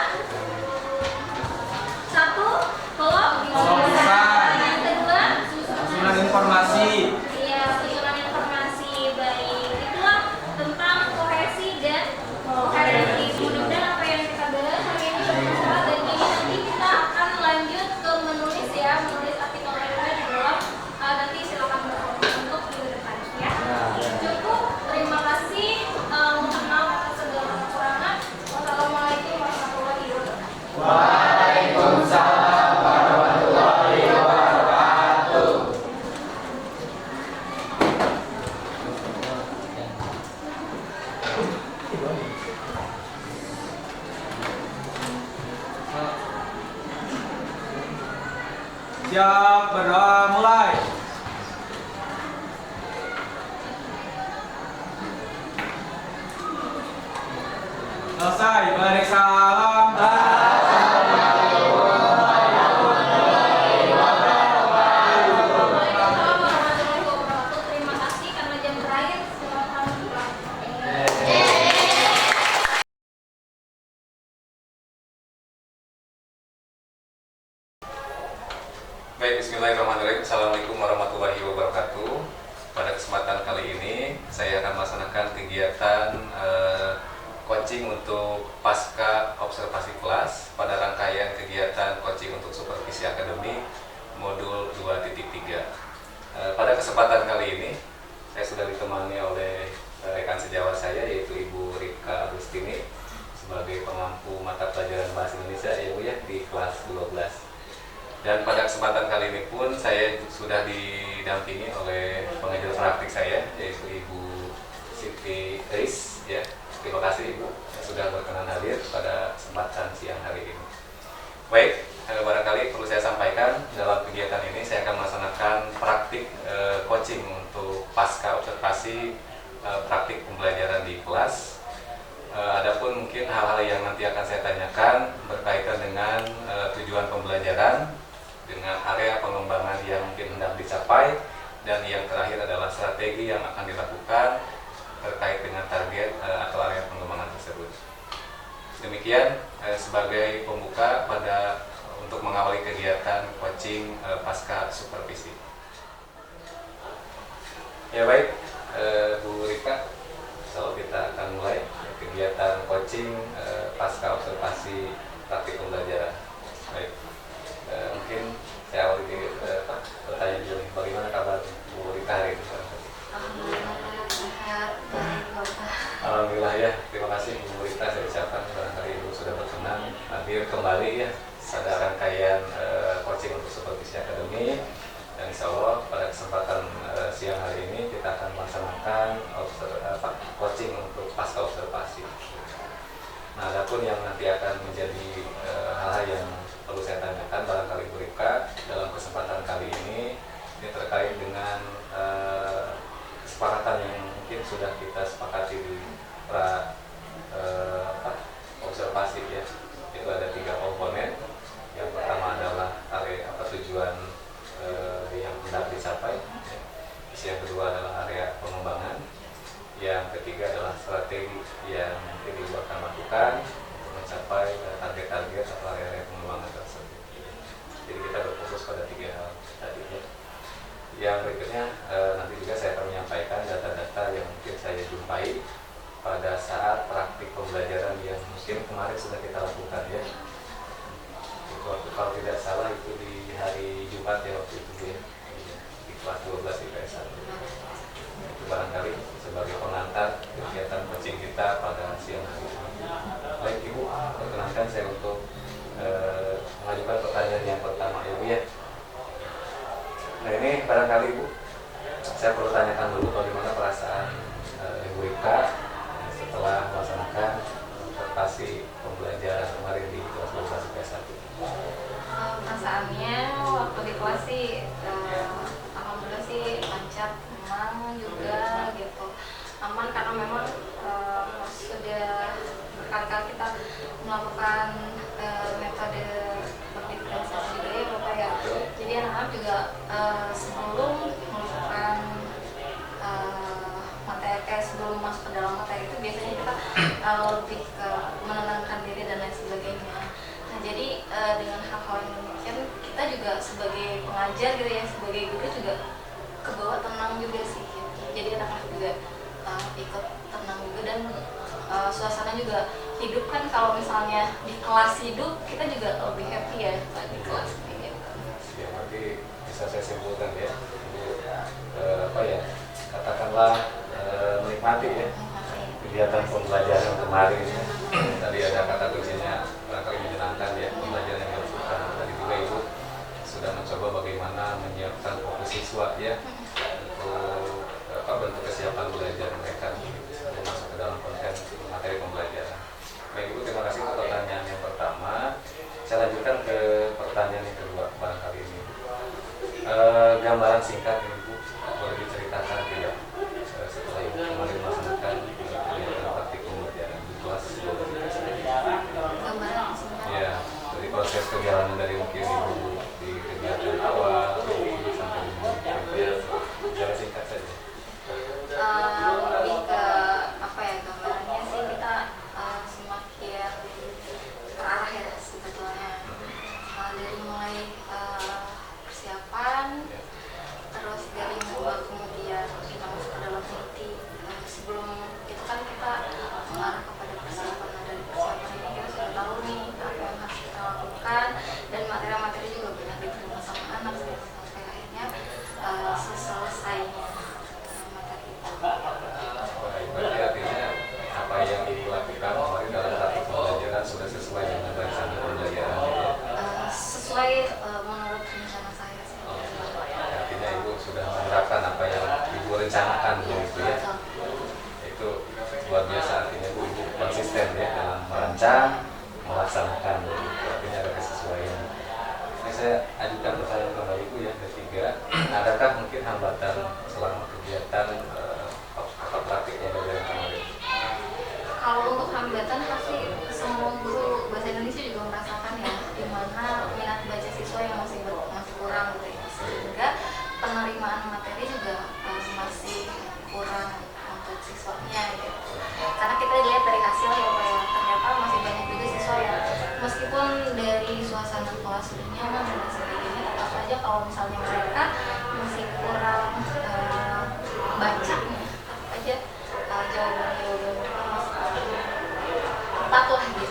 1. Kelompokan. Yang kedua. Susunan informasi. Iya, susunan informasi. Baik, itulah tentang kohesi dan koherensi. Mudah-mudahan apa yang kita bahas hari ini bermanfaat, dan ini nanti kita akan lanjut ke menulis ya, menulis artikel relevan di dalam nanti silakan berkomentar untuk minggu depan ya. Cukup, terima kasih. Mohon maaf atas segala kekurangan. Wassalamualaikum warahmatullahi wabarakatuh. Waalaikumsalam warahmatullahi wabarakatuh. Siap, berdoa mulai. Selesai, balik salam. Waalaikumsalam warahmatullahi wabarakatuh. Terima kasih karena jam berakhir. Silakan pulang. Baik, bismillahirrahmanirrahim. Assalamualaikum warahmatullahi wabarakatuh. Pada kesempatan kali ini saya akan melaksanakan kegiatan coaching untuk pasca observasi kelas pada rangkaian kegiatan coaching untuk supervisi akademik modul 2.3. Pada kesempatan kali ini saya sudah ditemani oleh rekan sejawat saya, yaitu Ibu Rika Agustini sebagai pengampu mata pelajaran Bahasa Indonesia ya Bu ya, di kelas 12. Dan pada kesempatan kali ini pun saya sudah didampingi oleh pengajar praktik saya, yaitu Ibu Siti Riz ya. Terima kasih Ibu sudah berkenan hadir pada kesempatan siang hari ini. Baik, barangkali perlu saya sampaikan, dalam kegiatan ini saya akan melaksanakan praktik coaching untuk pasca observasi praktik pembelajaran di kelas. Adapun mungkin hal-hal yang nanti akan saya tanyakan berkaitan dengan tujuan pembelajaran, dengan area pengembangan yang mungkin hendak dicapai, dan yang terakhir adalah strategi yang akan dilakukan terkait dengan target atau area pengembangan tersebut. Demikian sebagai pembuka pada untuk mengawali kegiatan coaching pasca supervisi. Ya baik, Bu Rika, so kita akan mulai kegiatan coaching pasca observasi praktik pembelajaran. Baik, mungkin saya awali bertanya dulu, bagaimana kabar Bu Rika hari ini? Alhamdulillah ya, terima kasih Bu Rita, saya ucapkan barangkali Ibu sudah berkenan hadir kembali ya pada rangkaian coaching untuk supervisi akademi, dan insya Allah pada kesempatan siang hari ini kita akan melaksanakan coaching untuk pasca observasi. Nah, adapun yang nanti akan menjadi hal-hal yang perlu saya tanyakan barangkali Bu Rita dalam kesempatan kali ini terkait dengan kesepakatan yang mungkin sudah kita sepakati di observasi ya, itu ada 3 komponen. Yang pertama adalah area tujuan yang hendak dicapai, yang kedua adalah area pengembangan, yang ketiga adalah strategi yang mungkin Ibu akan lakukan untuk mencapai target-target atau area pengembangan tersebut. Jadi kita berfokus pada 3 hal tadi ya. Yang berikutnya nanti juga saya akan menyampaikan data-data yang mungkin saya jumpai pada saat praktik pembelajaran yang mungkin kemarin sudah kita lakukan ya. Waktu kalau tidak salah itu di hari Jumat ya waktu itu ya, di kelas 12 IPS 1. Itu barangkali sebagai pengantar kegiatan coaching kita pada siang hari ini. Baik Ibu, perkenankan saya untuk mengajukan pertanyaan yang pertama Ibu ya. Nah ini barangkali Ibu, saya perlu tanyakan dulu bagaimana perasaan Ibu Rika setelah melaksanakan observasi pembelajaran kemarin di kelas 12 IPS 1. Perasaannya waktu di kelas sih alhamdulillah sih lancar, tenang juga gitu, aman karena memang sudah berkali-kali kita melakukan metode berdiferensiasi juga ya Bapak ya. Jadi anak-anak juga sebelum melakukan materi, sebelum masuk ke dalam materi itu biasanya kita lebih ke menenangkan diri dan lain sebagainya. Nah jadi dengan hal-hal yang demikian kita juga sebagai pengajar gitu ya, sebagai guru juga kebawa tenang juga sih gitu. Jadi anak-anak juga ikut tenang juga, dan suasana juga hidup kan. Kalau misalnya di kelas hidup kita juga lebih happy ya di kelas gitu. Ya berarti bisa saya simpulkan ya, apa ya, katakanlah menikmati ya kegiatan pembelajaran kemarin ya. Tadi ada kata kuncinya barangkali menyenangkan ya, pembelajaran yang dilakukan. Tadi juga Ibu sudah mencoba bagaimana menyiapkan fokus siswa ya untuk bentuk kesiapan belajar mereka sebelum masuk ke dalam konten materi pembelajaran. Baik Ibu, terima kasih untuk pertanyaan yang pertama. Saya lanjutkan ke pertanyaan yang kedua barangkali ini. Gambaran singkat ini Bu, boleh diceritakan tidak setelah Ibu kemarin melaksanakan kegiatan praktik pembelajaran di kelas 12. Gambaran singkat. Ya, dari proses perjalanan dari mungkin Ibu di kegiatan awal sampai di secara singkat saja. Lebih ke apa ya, gambarannya sih kita semakin terarah ya sebetulnya. Dari mulai persiapan, terus dari membuat kemudian kita masuk ke dalam inti. Sebelum itu kan kita mengarah kepada persiapan. Nah, dari persiapan ini kita sudah tahu nih apa yang harus kita lakukan, dan materi-materi juga banyak diterima sama anak sampai akhirnya selesainya materi itu. Berarti artinya apa yang Ibu lakukan kemarin dalam praktik pembelajaran sudah sesuai dengan rencana pembelajaran ya? Sesuai menurut rencana saya sih. Artinya Ibu sudah menerapkan apa yang Ibu rencanakan begitu ya. Itu luar biasa, artinya Ibu konsisten ya dalam merancang, melaksanakan begitu. Artinya ada kesesuaian. Ini saya ajukan pertanyaan kembali Ibu yang ketiga. Adakah mungkin hambatan selama kegiatan praktik pembelajaran kemarin? Kalau untuk hambatan pasti semua guru bahasa Indonesia juga merasakan ya, di mana minat baca siswa yang masih kurang gitu ya, sehingga penerimaan materi juga masih kurang untuk siswanya gitu. Karena kita lihat dari hasil ya Pak ya, ternyata masih banyak juga siswa yang meskipun dari memberi suasana kelas lebih nyaman dan sebagainya. Tetap saja kalau misalnya mereka masih kurang baca, tetap aja jawaban-jawaban mereka masih tepat lah gitu.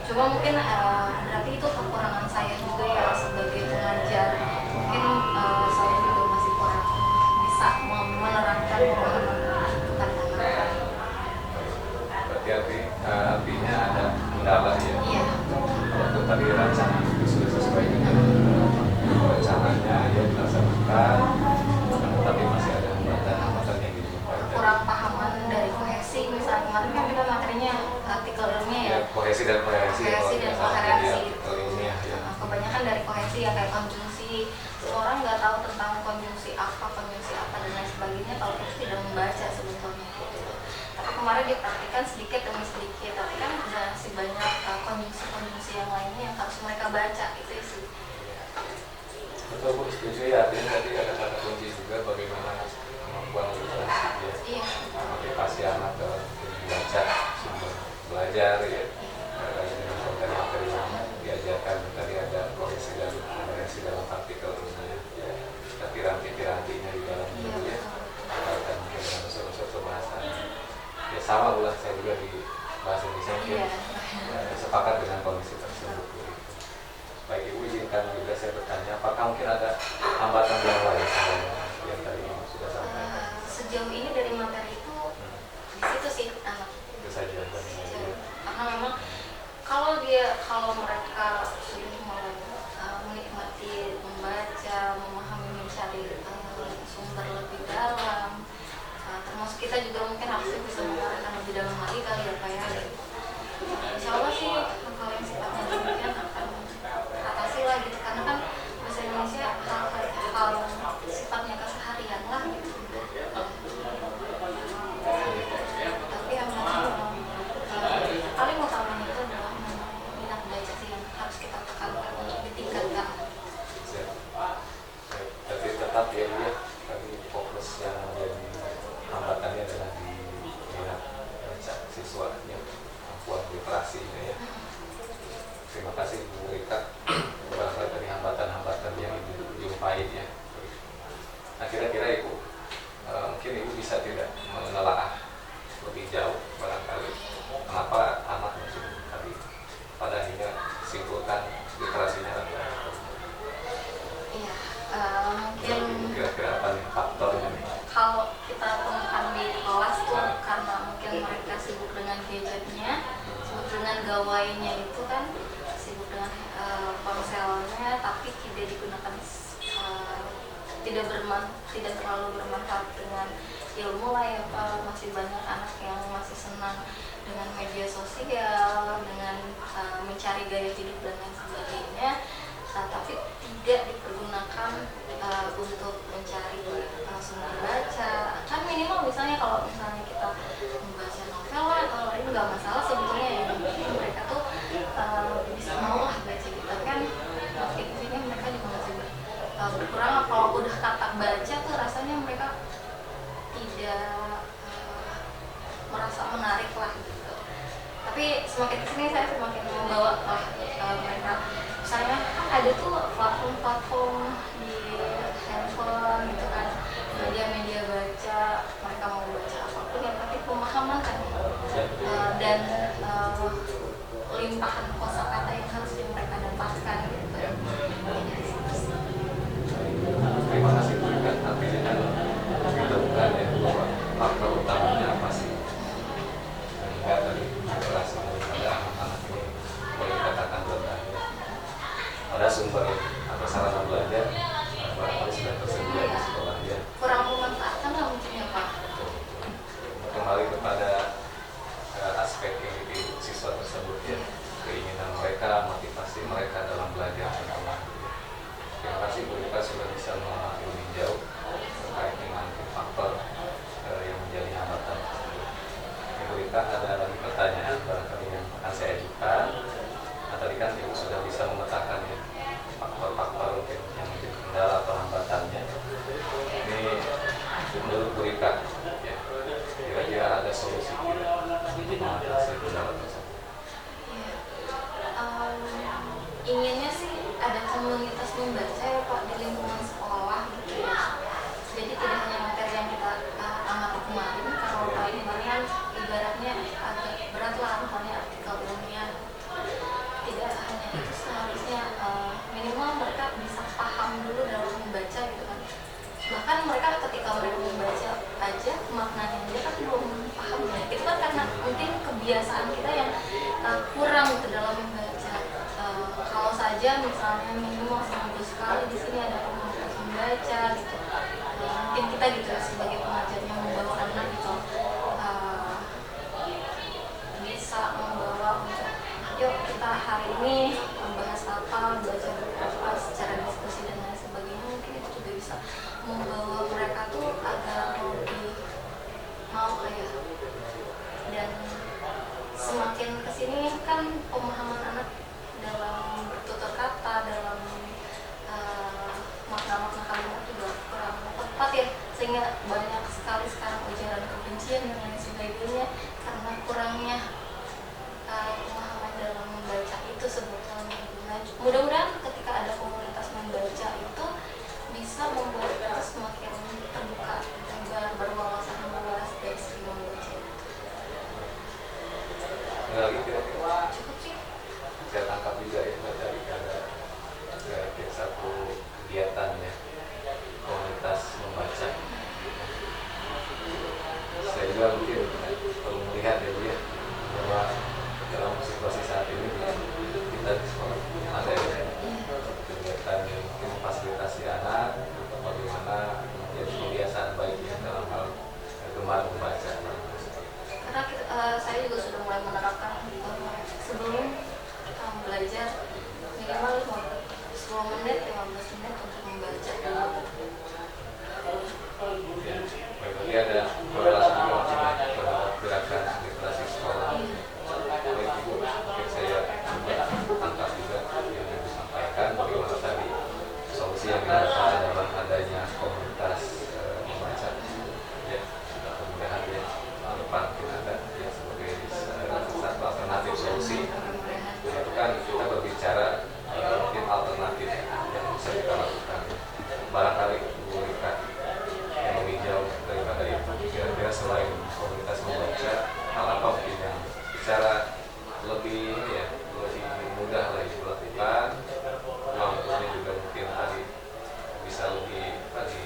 Cuma mungkin berarti itu kekurangan saya juga ya sebagai pengajar. Mungkin saya juga masih kurang bisa menerangkan kata-kata. Berarti artinya ada kendala ya. Iya. Waktu tadi rencana itu sudah sesuai dengan rencananya ya dilaksanakan, tapi masih ada hambatan yang dijumpai. Kurang pahaman dari kohesi, misalnya kemarin kan kita materinya artikel ilmiah ya. Kohesi dan koherensi. Kohesi dan koherensi gitu. Ilmiah ya. Kebanyakan dari kohesi ya kayak konjungsi. Semua orang nggak tahu tentang konjungsi apa dan lain sebagainya kalau kita tidak membaca sebetulnya gitu. Tapi kemarin dipraktikkan sedikit demi sedikit, tapi kan udah masih banyak konjungsi yang lainnya yang harus mereka baca itu sih. Betul Bu, setuju ya. Artinya tadi ada kata kunci juga bagaimana kemampuan literasi ya. Iya. Motivasi anak ke membaca sumber belajar ya. Dengan materi-materi yang diajarkan tadi ada kohesi dan koherensi dalam artikel ini ya. Ada piranti-pirantinya di dalam Iya, itu ya. betul. Dan mungkin dengan unsur-unsur bahasanya. Ya sama pula saya juga di bahasa Indonesia mungkin sepakat dengan kondisi tersebut. Baik Ibu, izinkan juga saya bertanya, apakah mungkin ada hambatan yang lain yang tadi Ibu sudah sampaikan? Sejauh ini dari materi itu di situ sih anak. Itu saja. Karena memang kalau mereka sudah mulai menikmati membaca, memahami, mencari sumber lebih dalam, termasuk kita juga mungkin harusnya bisa mengarahkan lebih dalam lagi kali ya Pak ya. Insya Allah sih hal yang sifatnya demikian akan atasi lah gitu, karena kan bahasa Indonesia hal sifatnya keseharian lah gitu. Tapi yang paling utamanya itu adalah minat baca sih yang harus kita tekankan untuk ditingkatkan. Tapi tetap ya Bu ya, tadi fokus yang menjadi hambatannya adalah di minat baca siswanya, kemampuan literasinya ya. Terima kasih Bu Rika barangkali dari hambatan-hambatan yang Ibu jumpai ya. Nah kira-kira Ibu mungkin Ibu bisa tidak menelaah lebih jauh barangkali kenapa anak mungkin tadi pada akhirnya simpulkan literasinya rendah. Iya, mungkin Kira-kira apa nih faktornya nih? kalau kita temukan di kelas tuh karena mungkin mereka sibuk dengan gadgetnya, sibuk dengan gawainya itu kan, sibuk dengan ponselnya, tapi tidak digunakan tidak terlalu bermanfaat dengan ilmu lah ya Pak. Masih banyak anak yang masih senang dengan media sosial, dengan mencari gaya hidup dan lain sebagainya, tapi tidak dipergunakan untuk mencari sumber baca. Kan minimal misalnya kalau misalnya kita membaca novel lah atau lain nggak masalah sebetulnya ya, mereka tuh bisa mau lah baca kita kan. Intinya mereka juga masih berkurang. Kalau udah kata baca tuh rasanya mereka tidak merasa menarik lah gitu. Tapi semakin kesini saya semakin membawa lah mereka. Misalnya kan ada tuh platform di handphone gitu kan, media baca, mereka mau baca apapun yang penting pemahaman kan, dan limpahan kosakata yang harus mereka dapatkan gitu. Terima kasih Bu Rika. Artinya kan kita bukan ya bahwa faktor utamanya apa sih sehingga tadi literasi pada anak-anak ini boleh dikatakan rendah ya. Ada sumber atau sarana belajar barangkali sudah tersedia di sekolah ya. Kurang memanfaatkan lah mungkin ya Pak. Kembali kepada aspek individu siswa tersebut ya, keinginan mereka, motivasi mereka dalam belajar tentunya. Terima kasih Bu Rika sudah bisa memahami lebih jauh terkait dengan faktor yang menjadi hambatan tersebut. Bu Rika, ada lagi pertanyaan barangkali yang akan saya ajukan. Nah, tadi kan Ibu sudah bisa memetakan ya faktor-faktor mungkin yang menjadi kendala atau hambatannya. Ini menurut Bu Rika ya, kira-kira ada solusi tidak untuk mengatasi kendala tersebut? inginnya sih ada komunitas membaca ya Pak di lingkungan sekolah gitu ya. Jadi tidak hanya materi yang kita amati kemarin, kalau kemarin kan ibaratnya agak berat lah, misalnya artikel ilmiah. Tidak hanya itu, seharusnya minimal mereka bisa paham dulu dalam membaca gitu kan. Bahkan mereka ketika mereka membaca aja maknanya dia kan belum paham ya. Itu kan karena mungkin kebiasaan kita yang kurang gitu dalam membaca. Kalau saja misalnya minimal seminggu sekali di sini ada komunitas membaca gitu. Mungkin kita gitu sebagai pengajar yang membawa anak gitu bisa membawa untuk yuk kita hari ini membahas apa, baca buku apa secara diskusi dan lain sebagainya. Mungkin itu juga bisa membawa mereka tuh agar lebih mau kayak, dan semakin kesini kan pemahaman anak dalam bertutur kata, dalam makna-makna kalimat juga kurang tepat ya, sehingga banyak sekali sekarang ujaran kebencian dan lain sebagainya karena kurangnya pemahaman dalam membaca itu sebetulnya. Nah, mudah-mudahan ketika ada komunitas membaca itu bisa membuat kita semakin terbuka dan berwawasan luas dari segi membaca. Cukup sih. Saya tangkap juga ya dari ada satu kegiatan ya, komunitas membaca. Saya juga mungkin perlu melihat ya Bu ya, bahwa dalam situasi saat ini kita di sekolah ada kegiatan yang mungkin memfasilitasi anak bagaimana menjadi kebiasaan baik ya dalam hal gemar membaca. Karena saya juga sudah mulai menerapkan sebelum kita belajar minimal 10 menit, 15 menit untuk membaca. Berarti ada korelasi juga mungkin ya terhadap gerakan literasi sekolah. Baik Ibu, mungkin saya tangkap juga yang disampaikan bagaimana tadi solusi yang didapat adalah adanya komunitas membaca. Ya, mudah-mudahan ya depan kita ada ya sebagai satu alternatif solusi. Nah, itu kan kita berbicara mungkin alternatif yang bisa kita lakukan. Barangkali Bu Rika yang lebih jauh daripada itu, kira-kira selain komunitas membaca, hal apa mungkin yang bicara lebih ya lebih mudah lagi dilakukan, waktunya juga mungkin tadi bisa lebih tadi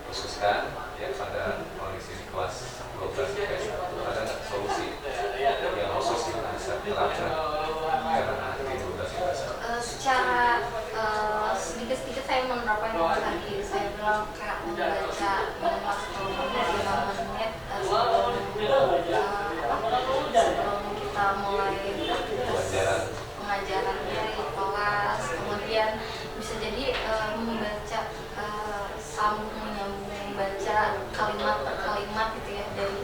khususkan ya pada kondisi di kelas 12 IPS 1. Ada nggak solusi yang khusus yang bisa diterapkan karena di 12 IPS 1? Secara sedikit-sedikit saya menerapkan yang tadi saya bilang kayak membaca minimal 10 menit, 15 menit sebelum kita mulai pengajarannya di kelas. Kemudian bisa jadi membaca sambung menyambung, membaca kalimat per kalimat gitu ya, dari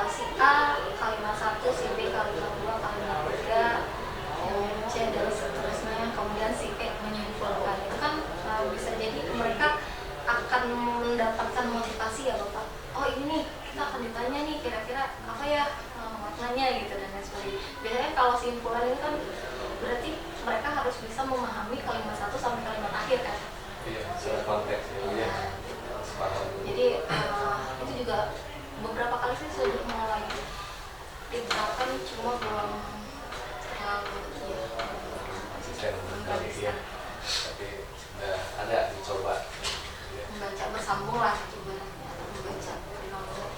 si A kalimat 1, si B kalimat 2, kalimat 3, C dan seterusnya, kemudian si E menyimpulkan. Itu kan bisa jadi mereka akan mendapatkan motivasi ya Bapak. Oh ini nih kita akan ditanya nih kira-kira apa ya maknanya gitu dan lain sebagainya. Biasanya kalau simpulan ini kan berarti mereka harus bisa memahami kalimat 1 sampai kalimat akhir kan. Iya, secara konteks ya. Jadi itu juga beberapa kali sih sudah mulai diterapkan, cuma belum terlalu konsisten ya, tapi sudah ada dicoba ya. Membaca bersambung lah ibaratnya, membaca bersambung.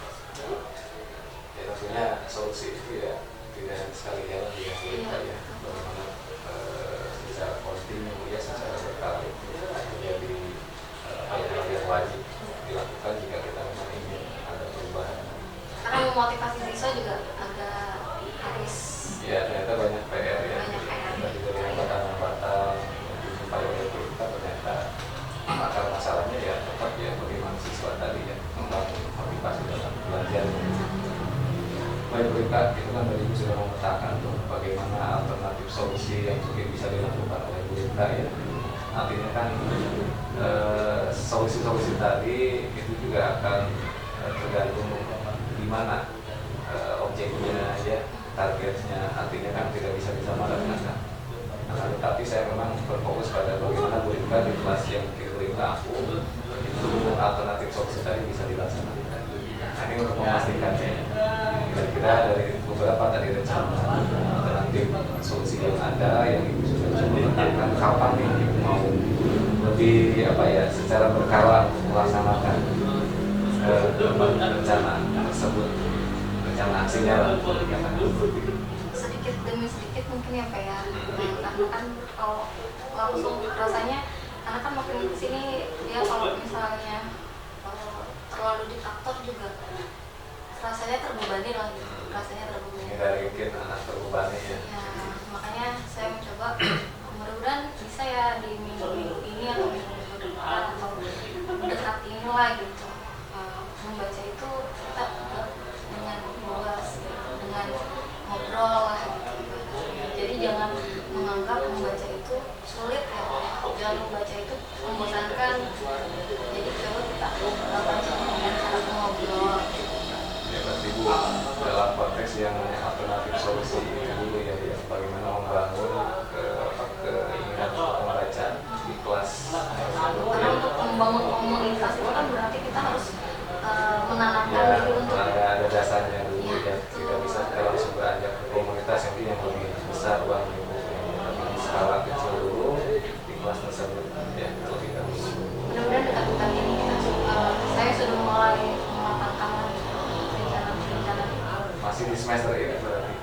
Ya tentunya solusi itu ya tidak sekali jalan dia ya, bagaimana secara kontinu ya, secara berkala menjadi hal yang wajib dilakukan jika kita memang ingin ada perubahan. Karena memotivasi siswa juga agak harus. Ya ternyata banyak PR ya. Banyak PR. Tadi dari hambatan-hambatan upaya kita ternyata akar masalahnya ya tetap ya bagaimana siswa tadi ya membangun motivasi dalam belajar. Baik Rika, itu kan tadi sudah memetakan tuh bagaimana alternatif solusi yang mungkin bisa dilakukan oleh Bu Rika ya. Artinya kan solusi-solusi tadi itu juga akan tergantung di mana objeknya ya, targetnya, artinya kan tidak bisa disamaratakan. Nah, tetapi saya yang ibu sudah coba petakan, kapan nih ibu mau lebih secara berkala melaksanakan rencana tersebut, rencana aksinya lah, sedikit demi sedikit mungkin ya Pak ya. Karena kan kalau langsung rasanya, karena kan makin kesini dia kalau misalnya terlalu diktator juga rasanya terbebani lah gitu. Rasanya terbebani. Dari mungkin anak terbebani ya. Ya, makanya saya mencoba mudah-mudahan bisa ya di minggu ini atau minggu depan atau dekat ini lah gitu. Membaca itu kita dengan luas, dengan ngobrol lah gitu. Jadi jangan menganggap membaca itu sulit ya, jangan membaca itu membosankan. Jadi coba kita baca dengan cara ngobrol. Ya berarti Bu, dalam konteks yang alternatif solusi itu dulu ya, bagaimana membangun keinginan untuk membaca di kelas. Karena untuk membangun komunitas itu kan berarti kita harus menanamkan Ya, diri untuk ada dasarnya dulu Ya, ya. Tidak bisa kita langsung beranjak ke komunitas yang lebih besar uangnya Bu. Tapi di skala kecil dulu di kelas tersebut ya terlebih dahulu. mudah-mudahan dekat-dekat ini saya sudah mulai mematangkan rencana-rencana Masih di semester ini berarti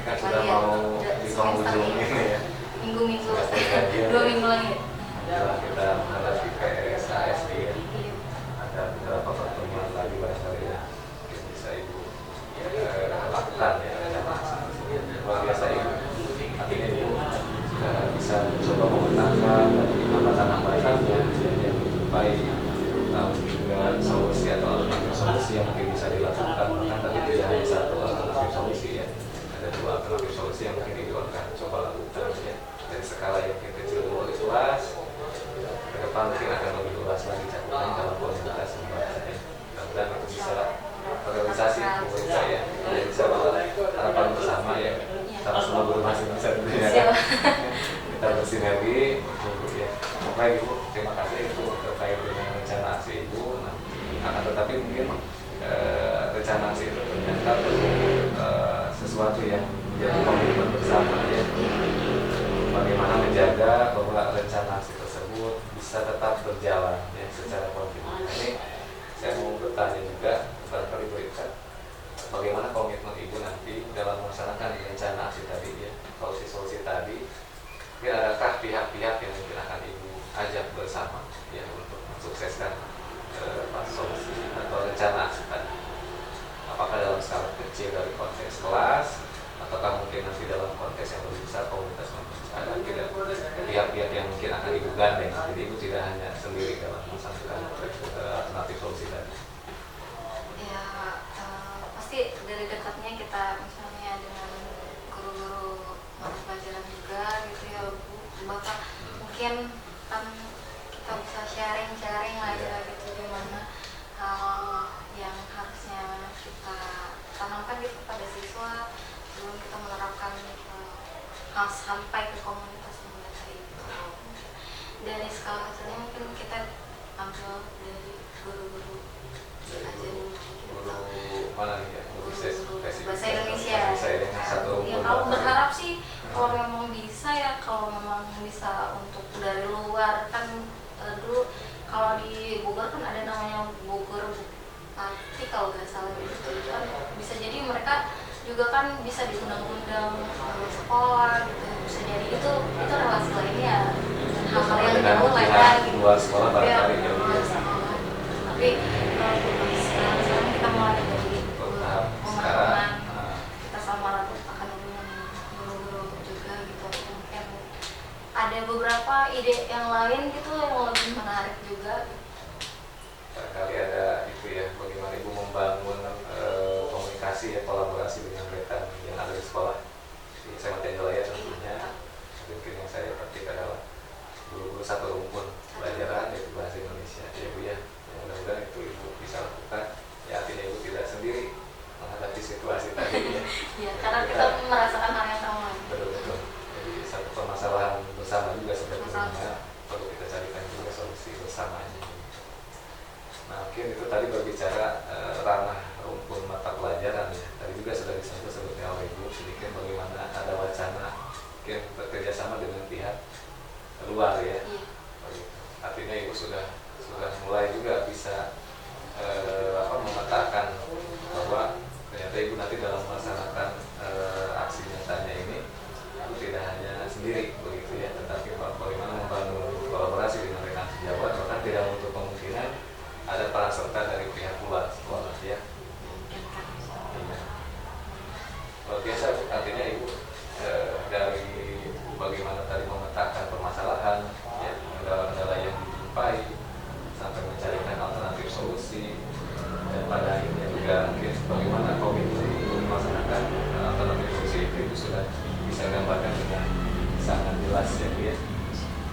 kan itu. sudah mau di penghujung ini ya. Minggu-minggu, Semester gajian. 2 minggu lagi. Setelah kita menghadapi PSASD ya, Iya. ada beberapa pertemuan lagi barangkali ya mungkin bisa Ibu lakukan ya rencana aksi luar biasa Ibu. Artinya Ibu bisa mencoba memetakan dari hambatan-hambatan yang menjumpai juga solusi atau alternatif solusi yang mungkin bisa dilakukan. Bahkan tadi tidak hanya satu alternatif solusi ya, ada 2 alternatif solusi yang mungkin Ibu akan coba lakukan ya, dari skala yang mungkin kecil dulu di kelas, ke depan mungkin akan lebih luas lagi cakupan dalam komunitas membaca ya. Mudah-mudahan itu bisa terrealisasi menurut saya. Jadi bisa harapan bersama ya, sama-sama guru masih bisa tentunya kan. Kita bersinergi untuk ya. Baik Ibu, terima kasih itu terkait dengan rencana aksi Ibu. Nah, akan tetapi mungkin rencana aksi itu ternyata perlu sesuatu yang menjadi komitmen bersama ya. Bagaimana menjaga bahwa rencana aksi tersebut bisa tetap berjalan ya, secara kontinu. Nah, ini saya mau bertanya juga barangkali berikut, bagaimana komitmen Ibu nanti dalam melaksanakan rencana aksi tadi ya, solusi-solusi tadi. Mungkin adakah pihak-pihak yang mungkin akan Ibu ajak bersama ya untuk mensukseskan solusi atau rencana aksi tadi? Apakah dalam skala kecil dari konteks kelas, ataukah mungkin nanti dalam konteks yang lebih besar komunitas membaca? Ada tidak pihak-pihak yang mungkin akan Ibu gandeng, jadi Ibu tidak hanya sendiri dalam melaksanakan alternatif solusi tadi. Ya pasti dari dekatnya kita misalnya dengan guru-guru mata pelajaran juga gitu ya Bu. Bahkan mungkin kan kita bisa sharing lah ya gitu, gimana hal yang harusnya kita tanamkan gitu pada siswa sebelum kita menerapkan hal sampai ke komunitas membaca itu. Dari skala kecilnya mungkin kita ambil dari guru-guru aja dulu gitu. Guru mana nih ya? Guru Bahasa Indonesia. Satu Ya, kalau berharap sih kalau memang bisa ya, kalau memang bisa untuk dari luar kan dulu kalau di Bogor kan ada namanya Bogor Bupati kalau nggak salah gitu kan, bisa jadi mereka juga kan bisa diundang-undang sekolah gitu, bisa jadi itu relasi lainnya hal-hal yang jauh lain lagi luar sekolah barangkali ya, jauh luar sekolah. Tapi sekarang kita mulai dari tahap pemahaman sekarang. kita sama akan dengan guru-guru juga gitu. Mungkin ada beberapa ide yang lain gitu yang lebih menarik juga. Barangkali ada itu ya, bagaimana Ibu membangun komunikasi ya, kolaborasi dengan rekan yang ada di sekolah di SMA Tenjolaya tentunya. Mungkin yang saya petik adalah guru-guru satu rumpun pelajaran yaitu bahasa Indonesia ya Bu ya. Mudah-mudahan itu Ibu bisa lakukan ya, artinya Ibu tidak sendiri menghadapi situasi tadi ya. Ya, karena kita merasakan hal yang sama. Betul-betul. Jadi satu permasalahan bersama juga sebetulnya perlu kita carikan juga solusi bersamanya. Nah, mungkin itu tadi berbicara ranah rumpun mata pelajaran ya. Tadi juga sudah disentuh sebetulnya oleh Ibu sedikit bagaimana ada wacana luar ya. Iya. Artinya ibu sudah mulai juga bisa memetakan bahwa ternyata ibu nanti dalam melaksanakan aksi nyatanya ini tidak hanya sendiri begitu ya, tetapi bagaimana membangun kolaborasi dengan rekan sejawat, bahkan tidak untuk kemungkinan ada peran serta dari pihak luar sekolah ya. Luar biasa artinya ibu dari bagaimana tadi memetakan permasalahan ya, kendala-kendala yang dijumpai sampai mencarikan alternatif solusi, dan pada akhirnya juga mungkin bagaimana komitmen untuk melaksanakan alternatif solusi itu sudah bisa gambarkan dengan sangat jelas ya Bu ya.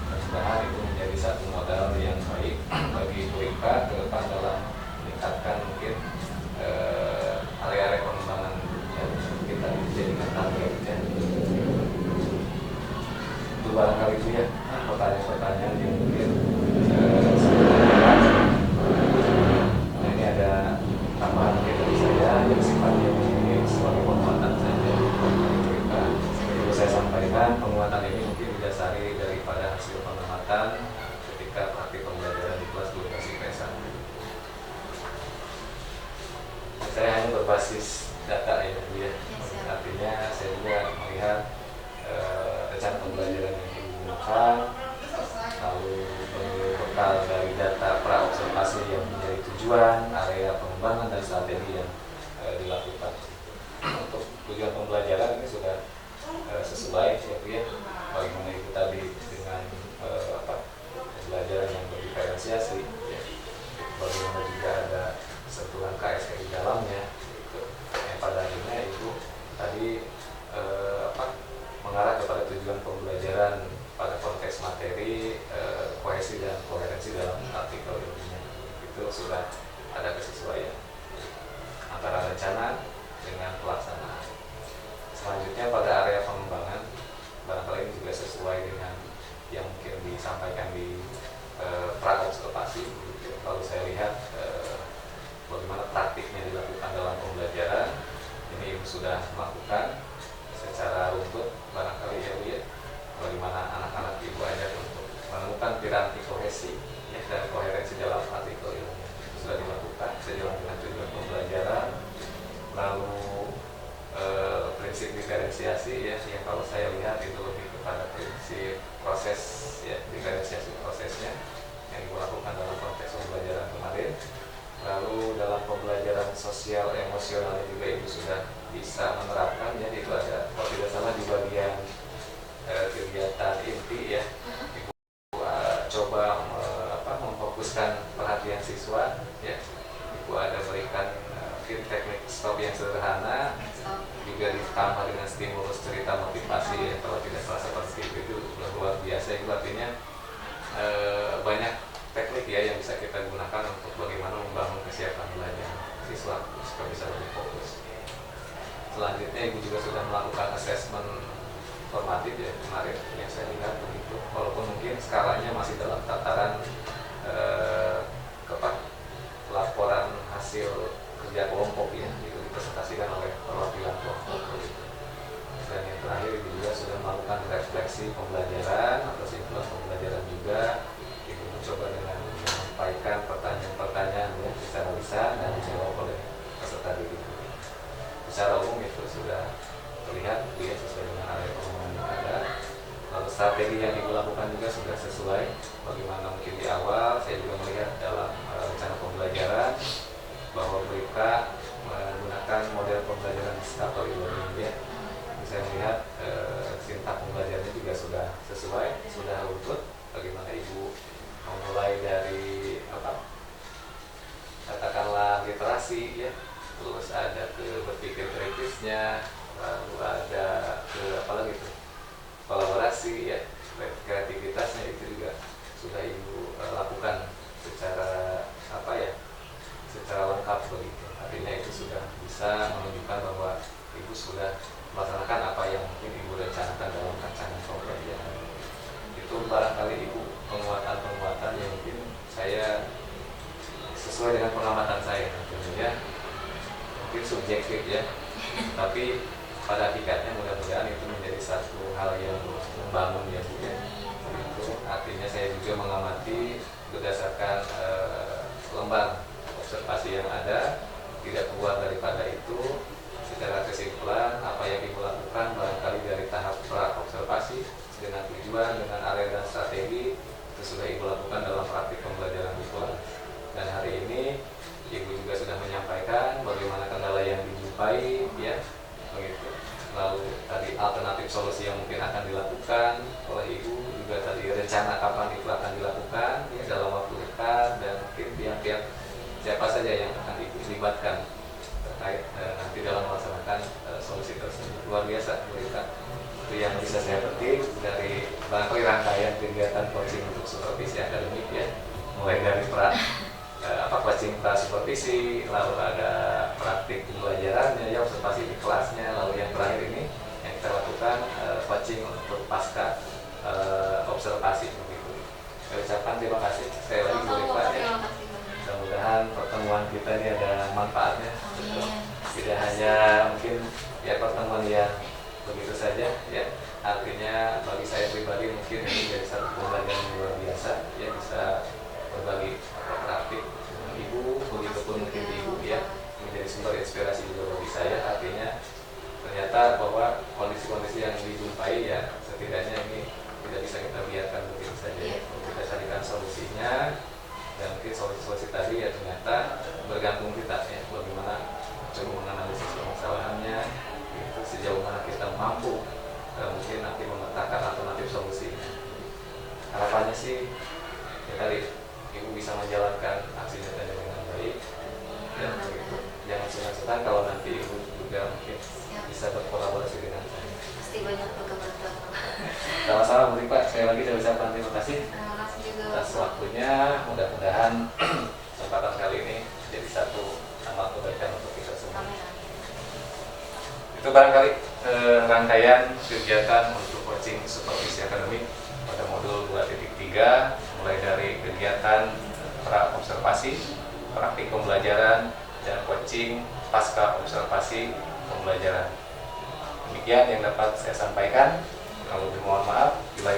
Mudah-mudahan itu menjadi satu modal yang baik bagi Burika ke depan dalam meningkatkan mungkin area-area pengembangan yang kita dijadikan target ya. Itu barangkali itu ya pertanyaan-pertanyaan yang mungkin ini ada tambahan mungkin dari saya yang sifatnya mungkin sebagai penguatan saja. Jadi saya sampaikan penguatan ini mungkin didasari daripada hasil pengamatan ketika praktik pembelajaran di kelas 12 IPS. Saya hanya berbasis data ya Bu ya. Artinya saya juga melihat rencana pembelajaran yang digunakan, lalu berbekal dari data pra-observasi yang menjadi tujuan, area pengembangan dan strategi yang dilakukan. Untuk tujuan pembelajaran ini sudah sesuai ya Bu ya. Bagaimana itu tadi dengan pembelajaran yang berdiferensiasi ya. Bagaimana juga ada sentuhan KSK di dalamnya gitu. Yang pada akhirnya itu tadi mengarah kepada tujuan pembelajaran pada konteks materi, kohesi dan koherensi dalam artikel ilmunya. Itu sudah ada kesesuaian antara rencana dengan pelaksanaan. Selanjutnya pada area pengembangan, barangkali ini juga sesuai dengan yang mungkin disampaikan di pra-observasi. Kalau saya lihat bagaimana praktiknya dilakukan dalam pembelajaran, ini Ibu sudah melakukan secara runtut barangkali ya Bu ya. Bagaimana anak-anak Ibu ajak untuk menemukan piranti kohesi ya, dan koherensi dalam artikel ilmunya. Itu sudah dilakukan sejalan dengan tujuan pembelajaran. Lalu prinsip diferensiasi ya, yang kalau saya lihat itu lebih kepada prinsip proses ya, diferensiasi prosesnya yang Ibu lakukan dalam konteks pembelajaran kemarin. Lalu dalam pembelajaran sosial emosional juga Ibu sudah bisa menerapkan, jadi itu ada kalau tidak salah di bagian kegiatan inti ya, Ibu coba memfokuskan perhatian siswa ya. Ibu ada berikan teknik stop yang sederhana, juga ditambah dengan stimulus cerita motivasi ya, kalau tidak salah seperti itu luar biasa. Itu artinya banyak teknik ya yang bisa kita gunakan untuk bagaimana membangun kesiapan belajar siswa supaya bisa lebih fokus. Selanjutnya Ibu juga sudah melakukan asesmen formatif ya kemarin yang saya lihat begitu, walaupun mungkin skalanya masih dalam tataran laporan hasil kerja kelompok ya, itu dipresentasikan oleh perwakilan kelompok begitu. Dan yang terakhir Ibu juga sudah melakukan refleksi pembelajaran atau simpulan pembelajaran juga. Ibu mencoba dengan menyampaikan pertanyaan-pertanyaan ya secara lisan dan dijawab oleh peserta didik. Secara umum itu sudah terlihat ya, sesuai dengan area pengembangan yang ada. Lalu strategi yang Ibu lakukan juga sudah sesuai. Bagaimana mungkin di awal saya juga melihat dalam rencana pembelajaran bahwa mereka menggunakan model pembelajaran discovery learning ya. Saya melihat sintak pembelajarannya juga sudah sesuai, sudah runtut. Bagaimana Ibu memulai dari katakanlah literasi ya, terus ada ke berpikir kritisnya, lalu ada ke apalagi itu kolaborasi ya, kreativitasnya itu juga sudah Ibu lakukan secara secara lengkap begitu. Artinya itu sudah bisa menunjukkan bahwa Ibu sudah melaksanakan apa yang mungkin Ibu rencanakan dalam rancangan pembelajaran. Itu barangkali Ibu penguatan-penguatan yang mungkin saya sesuai dengan pengamatan saya tentunya mungkin subjektif ya, tapi pada hakikatnya mudah-mudahan itu menjadi satu hal yang membangun ya Bu ya. Itu artinya saya juga mengamati berdasarkan lembar observasi yang ada, tidak keluar daripada itu. Secara kesimpulan, apa yang Ibu lakukan barangkali dari tahap pra-observasi dengan tujuan, dengan area dan strategi itu sudah Ibu lakukan dalam praktik pembelajaran virtual. Dan hari ini Ibu juga sudah menyampaikan bagaimana kendala yang dijumpai, ya, begitu. Lalu tadi alternatif solusi yang mungkin akan dilakukan oleh Ibu, juga tadi rencana kapan itu akan dilakukan, ya, dalam waktu dekat, dan mungkin pihak-pihak siapa saja yang akan dilibatkan terkait nanti dalam melaksanakan solusi tersebut. Luar biasa, berita itu yang bisa saya petik dari barangkali rangkaian kegiatan coaching untuk supervisi akademik, ya, mulai dari coaching pra supervisi, lalu ada praktik pembelajarannya, ya, observasi di kelasnya, lalu yang terakhir ini yang kita lakukan coaching untuk pasca observasi, begitu. Saya ucapkan terima kasih sekali lagi Bu Rifat, ya. Mudah-mudahan pertemuan kita ini ada manfaatnya. Tidak hanya mungkin ya pertemuan yang begitu saja, ya. Artinya bagi saya pribadi mungkin ini jadi satu pembelajaran yang luar biasa, ya, bisa berbagi praktik dengan Ibu, begitupun mungkin Ibu, ya, menjadi sumber inspirasi juga bagi saya. Artinya ternyata bahwa kondisi-kondisi yang dijumpai, ya, setidaknya ini tidak bisa kita biarkan begitu saja, ya. Kita carikan solusinya. Dan mungkin solusi-solusi tadi, ya, ternyata bergantung kita, ya, bagaimana coba menganalisis permasalahannya, itu sejauh mana kita mampu mungkin nanti memetakan alternatif solusinya. Harapannya sih, ya, tadi Ibu bisa menjalankan aksinya tadi dengan baik, dan begitu. Jangan senang-senang kalau nanti Ibu juga mungkin bisa berkolaborasi dengan saya. Pasti banyak keberuntungan. Sama-sama Bu Rifat, sekali lagi saya ucapkan terima kasih atas waktunya. Mudah-mudahan kesempatan kali ini jadi satu amal kebaikan untuk kita semua. Itu barangkali rangkaian kegiatan untuk coaching supervisi akademik pada modul 2.3, mulai dari kegiatan pra-observasi, praktik pembelajaran, dan coaching pasca observasi pembelajaran. Demikian yang dapat saya sampaikan. Kalau mohon maaf, bila